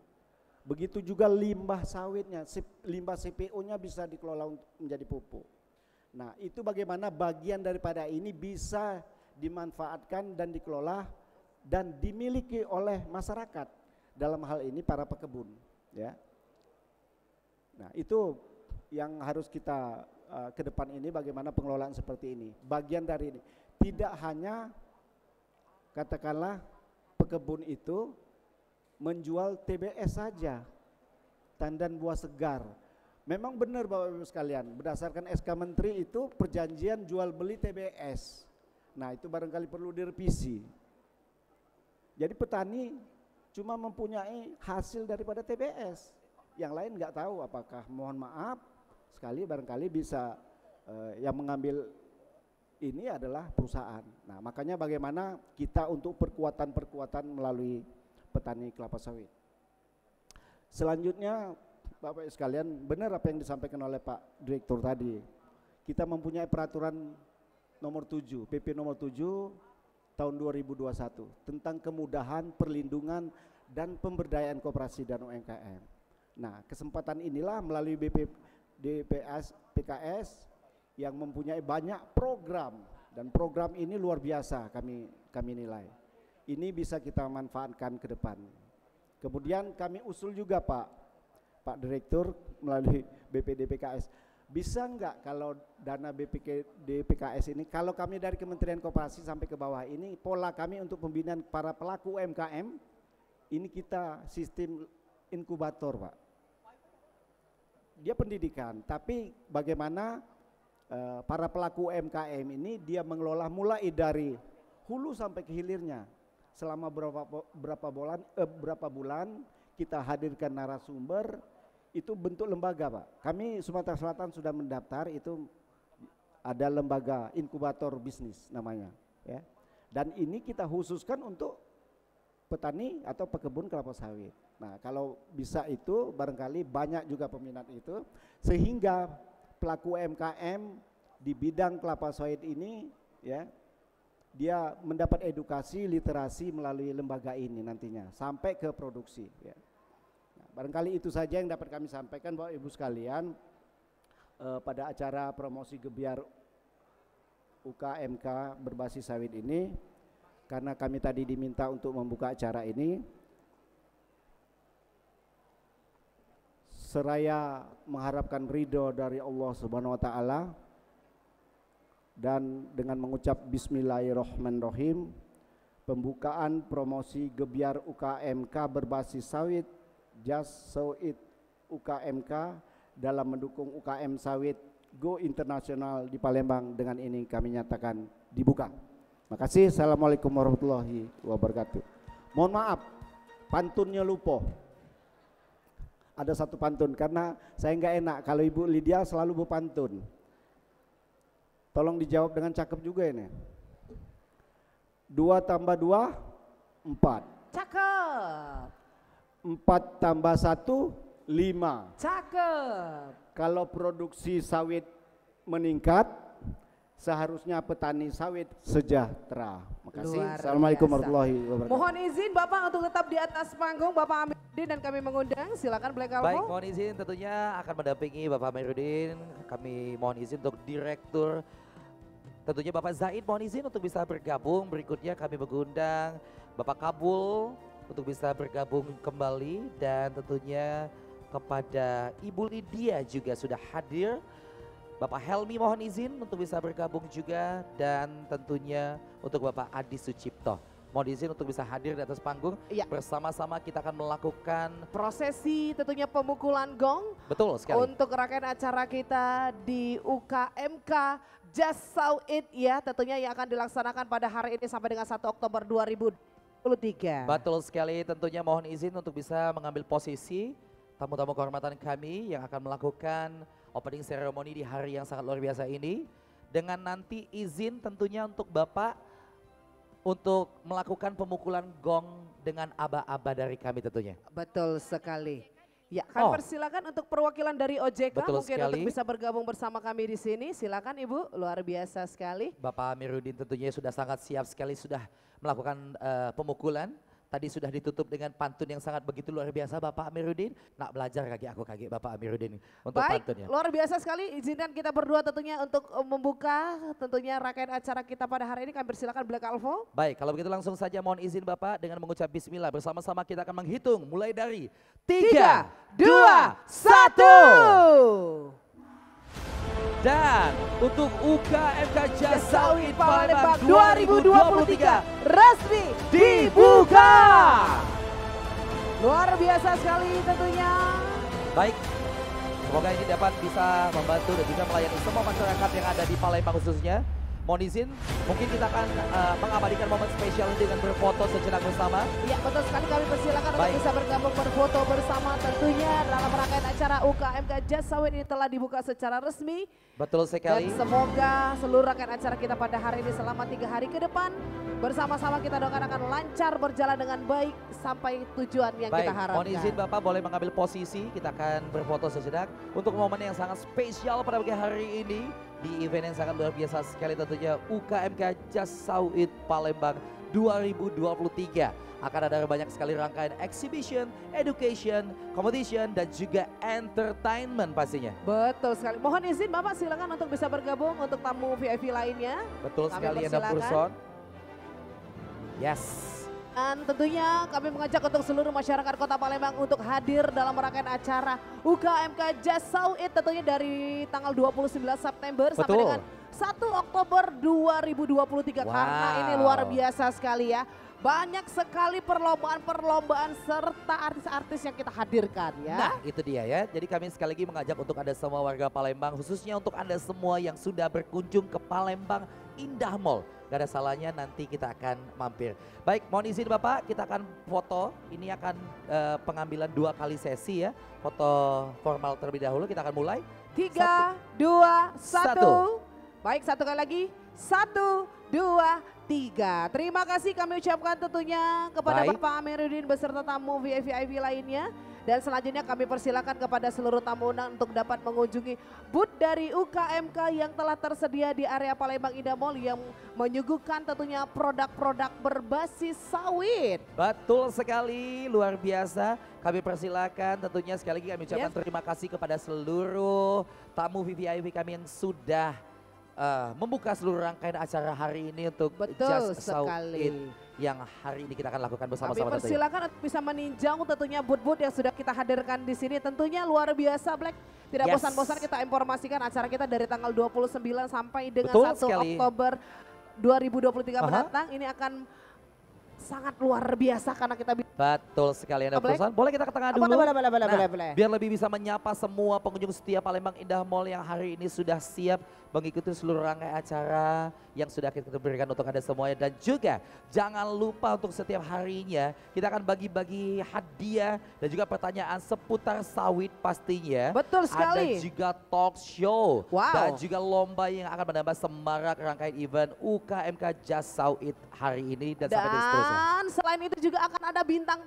Begitu juga limbah sawitnya, limbah CPO-nya bisa dikelola menjadi pupuk. Nah, itu bagaimana bagian daripada ini bisa dimanfaatkan dan dikelola dan dimiliki oleh masyarakat, dalam hal ini para pekebun, ya. Nah, itu yang harus kita ke depan ini, bagaimana pengelolaan seperti ini. Bagian dari ini tidak hanya katakanlah pekebun itu menjual TBS saja, tandan buah segar. Memang benar Bapak Ibu sekalian, berdasarkan SK Menteri itu perjanjian jual beli TBS. Nah, itu barangkali perlu direvisi. Jadi petani cuma mempunyai hasil daripada TBS, yang lain nggak tahu apakah, mohon maaf sekali, barangkali bisa yang mengambil ini adalah perusahaan. Nah, makanya bagaimana kita untuk perkuatan melalui petani kelapa sawit. Selanjutnya Bapak Ibu sekalian, benar apa yang disampaikan oleh Pak Direktur tadi. Kita mempunyai peraturan nomor 7, PP nomor 7 tahun 2021 tentang kemudahan, perlindungan dan pemberdayaan koperasi dan UMKM. Nah, kesempatan inilah melalui PKS yang mempunyai banyak program, dan program ini luar biasa kami nilai. Ini bisa kita manfaatkan ke depan. Kemudian kami usul juga Pak Direktur melalui BPDPKS, bisa enggak kalau dana BPDPKS ini, kalau kami dari Kementerian Koperasi sampai ke bawah ini, pola kami untuk pembinaan para pelaku UMKM, ini kita sistem inkubator Pak. Dia pendidikan, tapi bagaimana para pelaku UMKM ini dia mengelola mulai dari hulu sampai ke hilirnya. Selama berapa bulan kita hadirkan narasumber, itu bentuk lembaga Pak. Kami Sumatera Selatan sudah mendaftar, itu ada lembaga inkubator bisnis namanya, ya. Dan ini kita khususkan untuk petani atau pekebun kelapa sawit. Nah, kalau bisa itu barangkali banyak juga peminat itu, sehingga pelaku UMKM di bidang kelapa sawit ini, ya, dia mendapat edukasi literasi melalui lembaga ini nantinya sampai ke produksi, ya. Nah, barangkali itu saja yang dapat kami sampaikan Bapak Ibu sekalian pada acara promosi gebiar UKMK berbasis sawit ini. Karena kami tadi diminta untuk membuka acara ini, seraya mengharapkan ridho dari Allah Subhanahu wa Ta'ala, dan dengan mengucap Bismillahirrahmanirrahim, pembukaan promosi gebiar UKMK berbasis sawit Just Sow It UKMK dalam mendukung UKM sawit Go Internasional di Palembang, dengan ini kami nyatakan dibuka. Makasih. Assalamualaikum warahmatullahi wabarakatuh. Mohon maaf, pantunnya lupa. Ada satu pantun, karena saya nggak enak kalau Ibu Lydia selalu berpantun. Tolong dijawab dengan cakep juga ini. 2 tambah 2, 4. Cakep. 4 tambah 1, 5. Cakep. Kalau produksi sawit meningkat, seharusnya petani sawit sejahtera. Makasih. Luar Assalamualaikum biasa. warahmatullahi wabarakatuh. Mohon izin Bapak untuk tetap di atas panggung, Bapak Amiruddin, dan kami mengundang, silakan Black Alvo. Baik, mohon izin tentunya akan mendampingi Bapak Amiruddin. Kami mohon izin untuk Direktur. Tentunya Bapak Zaid mohon izin untuk bisa bergabung. Berikutnya kami mengundang Bapak Kabul untuk bisa bergabung kembali, dan tentunya kepada Ibu Lydia juga sudah hadir. Bapak Helmi mohon izin untuk bisa bergabung juga, dan tentunya untuk Bapak Adi Sucipto mohon izin untuk bisa hadir di atas panggung. Iya. Bersama-sama kita akan melakukan, Prosesi tentunya pemukulan gong betul sekali. untuk rangkaian acara kita di UKMK Jazz Sauid ya, tentunya yang akan dilaksanakan pada hari ini sampai dengan 1 Oktober 2023. Betul sekali, tentunya mohon izin untuk bisa mengambil posisi tamu-tamu kehormatan kami yang akan melakukan opening ceremony di hari yang sangat luar biasa ini. Dengan nanti izin tentunya untuk Bapak untuk melakukan pemukulan gong dengan aba-aba dari kami tentunya. Betul sekali. Ya, kami Oh. persilakan untuk perwakilan dari OJK Betul mungkin sekali. untuk bisa bergabung bersama kami di sini. Silakan Ibu, luar biasa sekali. Bapak Amiruddin tentunya sudah sangat siap sekali sudah melakukan pemukulan. Tadi sudah ditutup dengan pantun yang sangat begitu luar biasa Bapak Amiruddin. Nak belajar kaki Bapak Amiruddin untuk Baik, pantunnya. luar biasa sekali. Izinkan kita berdua tentunya untuk membuka tentunya rangkaian acara kita pada hari ini. Kami persilakan Black Alvo. Baik, kalau begitu langsung saja mohon izin Bapak dengan mengucap bismillah. Bersama-sama kita akan menghitung mulai dari 3, 2, 1. Dan untuk UKMK Jazz Sauid Palembang 2023 resmi dibuka. Luar biasa sekali tentunya. Baik, semoga ini dapat bisa membantu dan juga melayani semua masyarakat yang ada di Palembang khususnya. Mohon izin, mungkin kita akan mengabadikan momen spesial ini dengan berfoto sejenak bersama. Iya betul sekali, kami persilakan untuk Baik. bisa bergabung berfoto bersama tentunya dalam rangkaian acara UKMK Jazz Sauid ini telah dibuka secara resmi. Betul sekali. Dan semoga seluruh rangkaian acara kita pada hari ini selama 3 hari ke depan bersama-sama kita doakan akan lancar berjalan dengan baik sampai tujuan yang Baik, kita harapkan. mohon izin Bapak boleh mengambil posisi, kita akan berfoto sejenak untuk momen yang sangat spesial pada pagi hari ini di event yang sangat luar biasa sekali tentunya UKMK Jazz Sauid Palembang 2023. Akan ada banyak sekali rangkaian exhibition, education, competition dan juga entertainment pastinya. Betul sekali. Mohon izin Bapak silakan untuk bisa bergabung untuk tamu VIP lainnya. Betul Kami sekali Anda persilakan. person. Yes. Dan tentunya kami mengajak untuk seluruh masyarakat Kota Palembang untuk hadir dalam rangkaian acara UKMK Jazz Sauid tentunya dari tanggal 29 September sampai Betul. dengan 1 Oktober 2023 karena ini luar biasa sekali ya. Banyak sekali perlombaan-perlombaan serta artis-artis yang kita hadirkan ya. Nah itu dia ya, jadi kami sekali lagi mengajak untuk Anda semua warga Palembang, khususnya untuk Anda semua yang sudah berkunjung ke Palembang Indah Mall. Gak ada salahnya nanti kita akan mampir. Baik, mohon izin Bapak, kita akan foto. Ini akan pengambilan 2 kali sesi ya. Foto formal terlebih dahulu, kita akan mulai. 3, 2, 1. 1. Baik, satu kali lagi. 1, 2, 3. Terima kasih kami ucapkan tentunya kepada Baik. Bapak Amiruddin beserta tamu VIP lainnya. Dan selanjutnya kami persilakan kepada seluruh tamu undangan untuk dapat mengunjungi booth dari UKMK yang telah tersedia di area Palembang Indah Mall yang menyuguhkan tentunya produk-produk berbasis sawit. Betul sekali, luar biasa. Kami persilakan tentunya sekali lagi kami ucapkan terima kasih kepada seluruh tamu VIP kami yang sudah membuka seluruh rangkaian acara hari ini untuk Betul Jazz sekali. Sauid yang hari ini kita akan lakukan Kami bersama-sama tentunya. persilakan untuk bisa meninjau tentunya booth-booth yang sudah kita hadirkan di sini. Tentunya luar biasa Black. Tidak Yes. bosan-bosan kita informasikan acara kita dari tanggal 29 sampai dengan Betul 1 sekali. Oktober 2023 Aha. mendatang. Ini akan sangat luar biasa karena kita Betul sekali Anda Boleh? perusahaan. Boleh kita ke tengah dulu. boleh. Biar lebih bisa menyapa semua pengunjung setia Palembang Indah Mall yang hari ini sudah siap mengikuti seluruh rangkaian acara yang sudah kita berikan untuk Anda semuanya. Dan juga jangan lupa untuk setiap harinya kita akan bagi-bagi hadiah dan juga pertanyaan seputar sawit pastinya. Betul sekali. Ada juga talk show Wow. dan juga lomba yang akan menambah semarak rangkaian event UKMK Jazz Sauid hari ini dan sampai dengan seterusnya. Dan selain itu juga akan ada bintang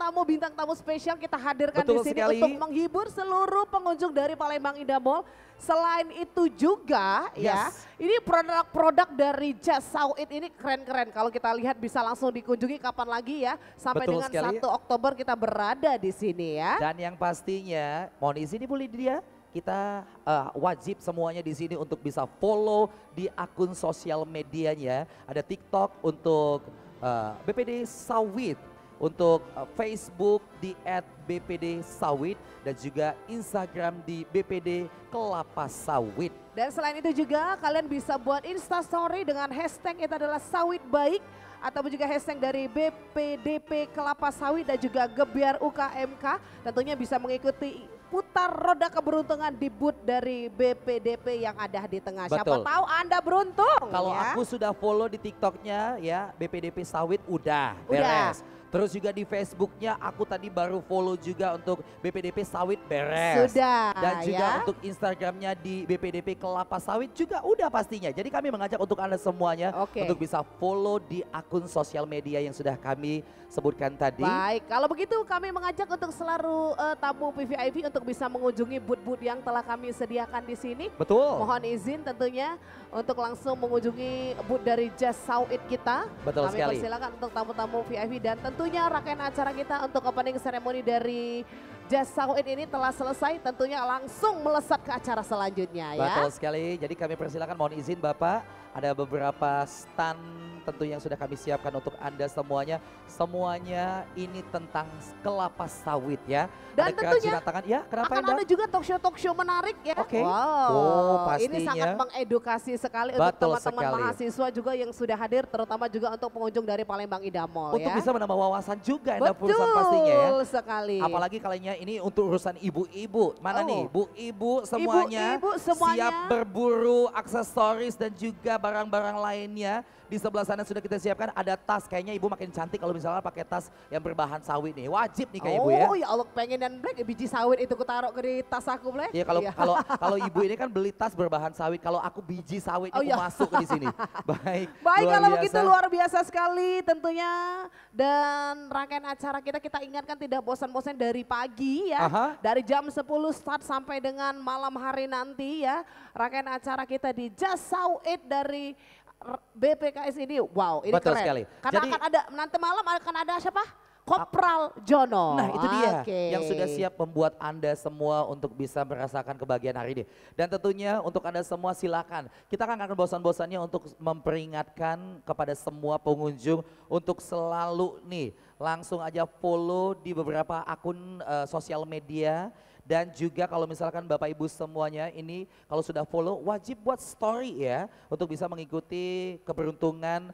tamu spesial kita hadirkan Betul di sini sekali. untuk menghibur seluruh pengunjung dari Palembang Indah Mall. Selain itu juga ya, ini produk-produk dari Jazz Sauid ini keren-keren. Kalau kita lihat bisa langsung dikunjungi kapan lagi ya. Sampai Betul dengan sekali. 1 Oktober kita berada di sini ya. Dan yang pastinya, mohon izin Ibu Lydia, kita wajib semuanya di sini untuk bisa follow di akun sosial medianya. Ada TikTok untuk BPD Sawit, untuk Facebook di @BPD-Sawit dan juga Instagram di BPD Kelapa Sawit. Dan selain itu juga kalian bisa buat Instastory dengan hashtag itu adalah Sawit Baik ataupun juga hashtag dari BPDP Kelapa Sawit dan juga Gebiar UKMK tentunya bisa mengikuti putar roda keberuntungan di booth dari BPDP yang ada di tengah. Siapa Betul. tahu Anda beruntung. Kalau ya. aku sudah follow di TikToknya ya BPDP Sawit udah beres. Terus juga di Facebooknya aku tadi baru follow juga untuk BPDP Sawit beres. Sudah. Dan juga ya. untuk Instagramnya di BPDP Kelapa Sawit juga udah pastinya. Jadi kami mengajak untuk Anda semuanya Oke. untuk bisa follow di akun sosial media yang sudah kami sebutkan tadi. Baik, kalau begitu kami mengajak untuk seluruh tamu PVIP untuk bisa mengunjungi booth-booth yang telah kami sediakan di sini. Betul. Mohon izin tentunya untuk langsung mengunjungi booth dari Just Sawit kita. Betul Kami sekali. persilakan untuk tamu-tamu VIP dan tentunya rangkaian acara kita untuk opening ceremony dari Just Sawit ini telah selesai. Tentunya langsung melesat ke acara selanjutnya ya. Betul sekali. Jadi kami persilakan mohon izin Bapak, ada beberapa stand tentu yang sudah kami siapkan untuk Anda semuanya. Semuanya ini tentang kelapa sawit ya. Dan ada tentunya kerajinan tangan. Ya, kenapa Akan Anda? ada juga talk show menarik ya. Oke. Wow, Oh, ini sangat pastinya. mengedukasi sekali untuk Betul teman-teman sekali. mahasiswa juga yang sudah hadir, terutama juga untuk pengunjung dari Palembang Indah Mall Untuk ya. bisa menambah wawasan juga Anda Betul perusahaan pastinya ya. sekali. Apalagi kalinya ini untuk urusan ibu-ibu. Mana Oh. nih bu-ibu semuanya, Ibu-ibu semuanya. siap berburu aksesoris dan juga barang-barang lainnya. Di sebelah sana sudah kita siapkan ada tas. Kayaknya ibu makin cantik kalau misalnya pakai tas yang berbahan sawit nih. Wajib nih kayak ibu ya. Oh ya Allah, pengen dan black biji sawit itu ku taruh ke di tas aku black. Ya kalau Iya. kalau ibu ini kan beli tas berbahan sawit. Kalau aku biji sawit Oh, aku iya. masuk di sini. Baik. Baik luar kalau biasa. begitu luar biasa sekali tentunya, dan rangkaian acara kita ingatkan tidak bosan-bosan dari pagi ya. Aha. Dari jam 10 start sampai dengan malam hari nanti ya. Rangkaian acara kita di Just Sawit dari BPKS ini. Wow, ini Betul keren. sekali. Karena Jadi- akan ada nanti malam akan ada siapa? Kopral Jono. Nah itu dia Oke. yang sudah siap membuat Anda semua untuk bisa merasakan kebahagiaan hari ini. Dan tentunya untuk Anda semua silakan. Kita kan akan bosan-bosannya untuk memperingatkan kepada semua pengunjung untuk selalu nih langsung aja follow di beberapa akun sosial media. Dan juga kalau misalkan Bapak Ibu semuanya ini kalau sudah follow wajib buat story ya. Untuk bisa mengikuti keberuntungan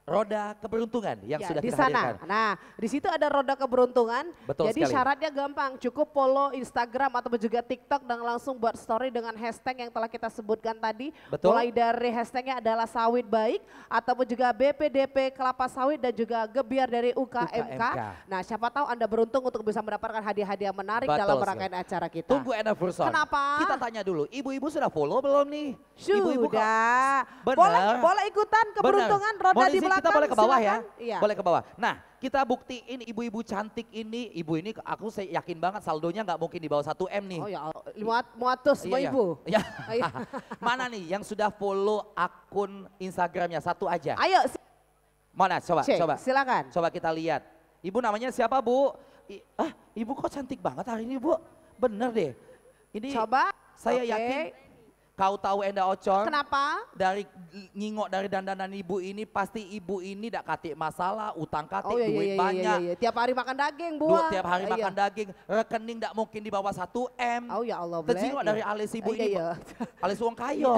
roda keberuntungan yang Ya, sudah di kita sana. hadirkan. Nah, di situ ada roda keberuntungan. Betul Jadi sekali. syaratnya gampang, cukup follow Instagram atau juga TikTok dan langsung buat story dengan hashtag yang telah kita sebutkan tadi. Betul. Mulai dari hashtagnya adalah sawit baik ataupun juga BPDP Kelapa Sawit dan juga Gebiar dari UKMK. Nah, siapa tahu Anda beruntung untuk bisa mendapatkan hadiah-hadiah menarik Betul dalam sekali. rangkaian acara kita. Tunggu Anderson. Kenapa? Kita tanya dulu, ibu-ibu sudah follow belum nih? Ibu-ibu kok- Sudah. Benar. Boleh ikutan keberuntungan Benar. roda Mohon di izin, belakang. kita boleh ke bawah ya? silakan. Iya. Boleh ke bawah. Nah, kita buktiin ibu-ibu cantik ini, ibu ini aku saya yakin banget saldonya nggak mungkin di bawah 1M nih. Oh ya, muatus Iya, iya. ibu. Ya. Oh, iya. Mana nih yang sudah follow akun Instagramnya? Satu aja. Ayo, Mana? Coba, cek, coba. silakan. Coba kita lihat. Ibu namanya siapa Bu? Ibu kok cantik banget hari ini Bu? Bener deh. Ini Coba. saya Oke. yakin kau tahu Enda Ocon. Kenapa? Dari nyingok dari dandanan ibu ini pasti ibu ini tidak katik masalah, utang katik, Oh iya, duit iya, iya, banyak. iya, iya. Tiap hari makan daging, buah. Tiap hari Iya. makan daging, rekening tidak mungkin di bawah 1M. Oh ya Allah, Terjingok Black. dari alis ibu Iya, ini, iya. alis uang kayo.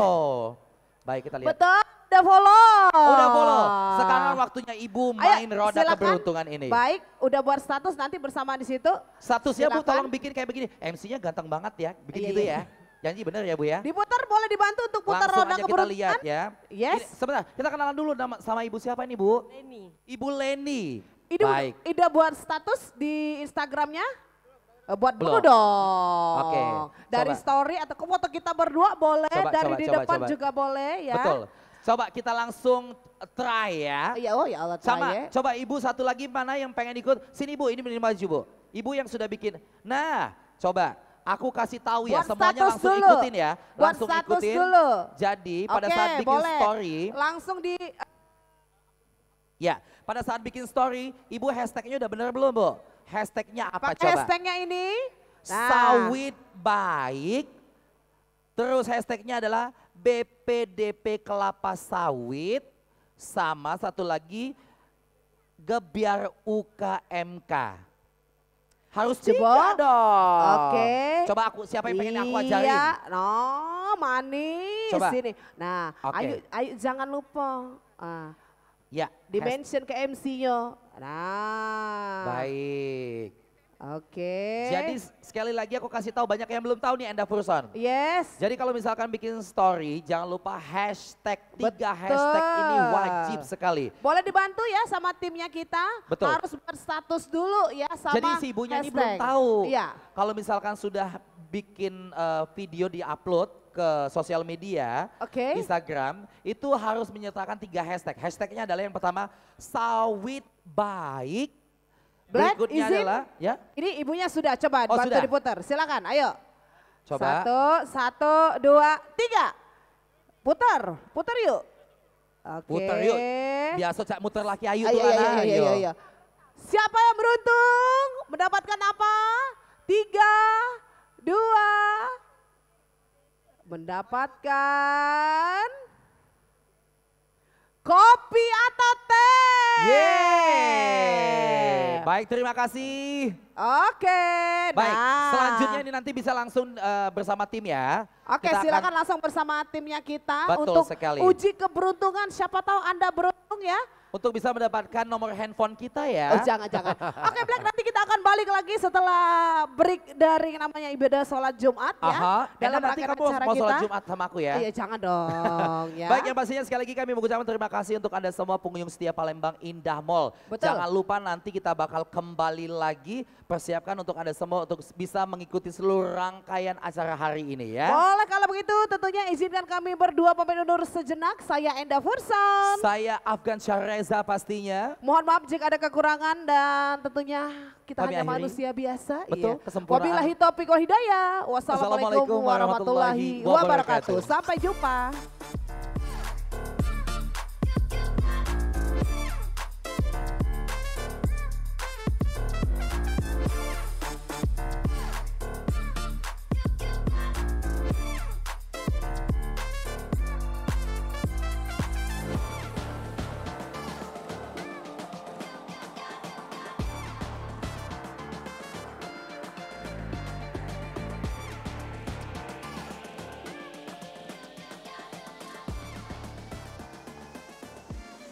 Baik kita lihat. Betul, udah follow. Udah follow. Sekarang waktunya ibu main roda silakan. keberuntungan ini. Baik, udah buat status nanti bersama di situ. Statusnya Bu Silakan. tolong bikin kayak begini. MC-nya ganteng banget ya, bikin Iya, gitu iya. ya. Janji bener ya Bu ya. Diputar, boleh dibantu untuk putar Langsung roda aja kita keberuntungan. lihat ya. Yes. Ini, sebentar, kita kenalan dulu sama ibu siapa ini Bu? Leni. Ibu Leni. Ini Baik. udah buat status di Instagramnya? Buat dulu Belum. dong. Oke, Dari coba. story atau ke foto kita berdua boleh, dari di depan coba. juga boleh ya. Betul. Coba kita langsung try ya. Iya, oh ya Allah, Sama, try ya. coba ibu satu lagi mana yang pengen ikut? Sini Bu, ini maju Bu. Ibu yang sudah bikin. Nah, coba aku kasih tahu ya, Buat semuanya status langsung dulu. ikutin ya. Buat Langsung status ikutin. dulu. Jadi pada Oke, saat bikin boleh. story, Langsung di ya pada saat bikin story, ibu hashtagnya udah bener belum Bu? Hashtagnya apa pakai coba? hashtagnya ini. Nah. Sawit baik. Terus hashtagnya adalah BPDP Kelapa Sawit. Sama satu lagi Gebiar UKMK. Harus Coba. 3 dong. Oke. Coba siapa yang pengen aku ajarin? Iya, no, manis Coba. ini. Nah, Oke. ayo jangan lupa. Ya, Dimension ke MC-nya. Nah. baik. Oke. Jadi sekali lagi aku kasih tahu banyak yang belum tahu nih Enda Furson. Yes. Jadi kalau misalkan bikin story jangan lupa hashtag 3 Betul. hashtag ini wajib sekali. Boleh dibantu ya sama timnya kita. Betul. Harus berstatus dulu ya sama Jadi si ibunya ini hashtag. belum tahu. Iya. Kalau misalkan sudah bikin video di-upload ke sosial media, Oke. Instagram, itu harus menyertakan 3 hashtag. Hashtagnya adalah yang pertama sawit baik. Black, Berikutnya izin. adalah ya. Ini ibunya sudah, coba Oh, bantu sudah. diputar. Silakan, ayo. Coba. Satu, dua, tiga. Putar, putar yuk. Oke. Putar yuk. Biasa cak muter laki ayu Ayo, tuh ayo, Lana. ayo, ayo, ayo. Siapa yang beruntung mendapatkan apa? 3, 2. Mendapatkan kopi atau teh. Yeay. Baik, terima kasih. Oke. Baik, nah. selanjutnya ini nanti bisa langsung bersama tim ya. Oke, Kita silakan akan- langsung bersama timnya kita Betul untuk sekali. uji keberuntungan. Siapa tahu Anda beruntung ya. untuk bisa mendapatkan nomor handphone kita ya. Oh, jangan. Oke, Black, nanti kita akan balik lagi setelah break dari namanya ibadah sholat Jumat ya. Aha, Dalam nanti rangkaian kamu acara mau sholat kita. Jumat sama aku ya. Iya, jangan dong ya. Baik, yang pastinya sekali lagi kami mengucapkan terima kasih untuk Anda semua pengunjung setia Palembang Indah Mall. Betul. Jangan lupa nanti kita bakal kembali lagi, persiapkan untuk Anda semua untuk bisa mengikuti seluruh rangkaian acara hari ini ya. Boleh kalau begitu tentunya izinkan kami berdua pamit undur sejenak. Saya Enda Furson. Saya Afgan Syahreza pastinya. Mohon maaf jika ada kekurangan dan tentunya kita Kami hanya akhiri. manusia biasa. Betul, iya. kesempurnaan. Wabillahi taufiq wal hidayah. Wassalamualaikum warahmatullahi wabarakatuh. Sampai jumpa.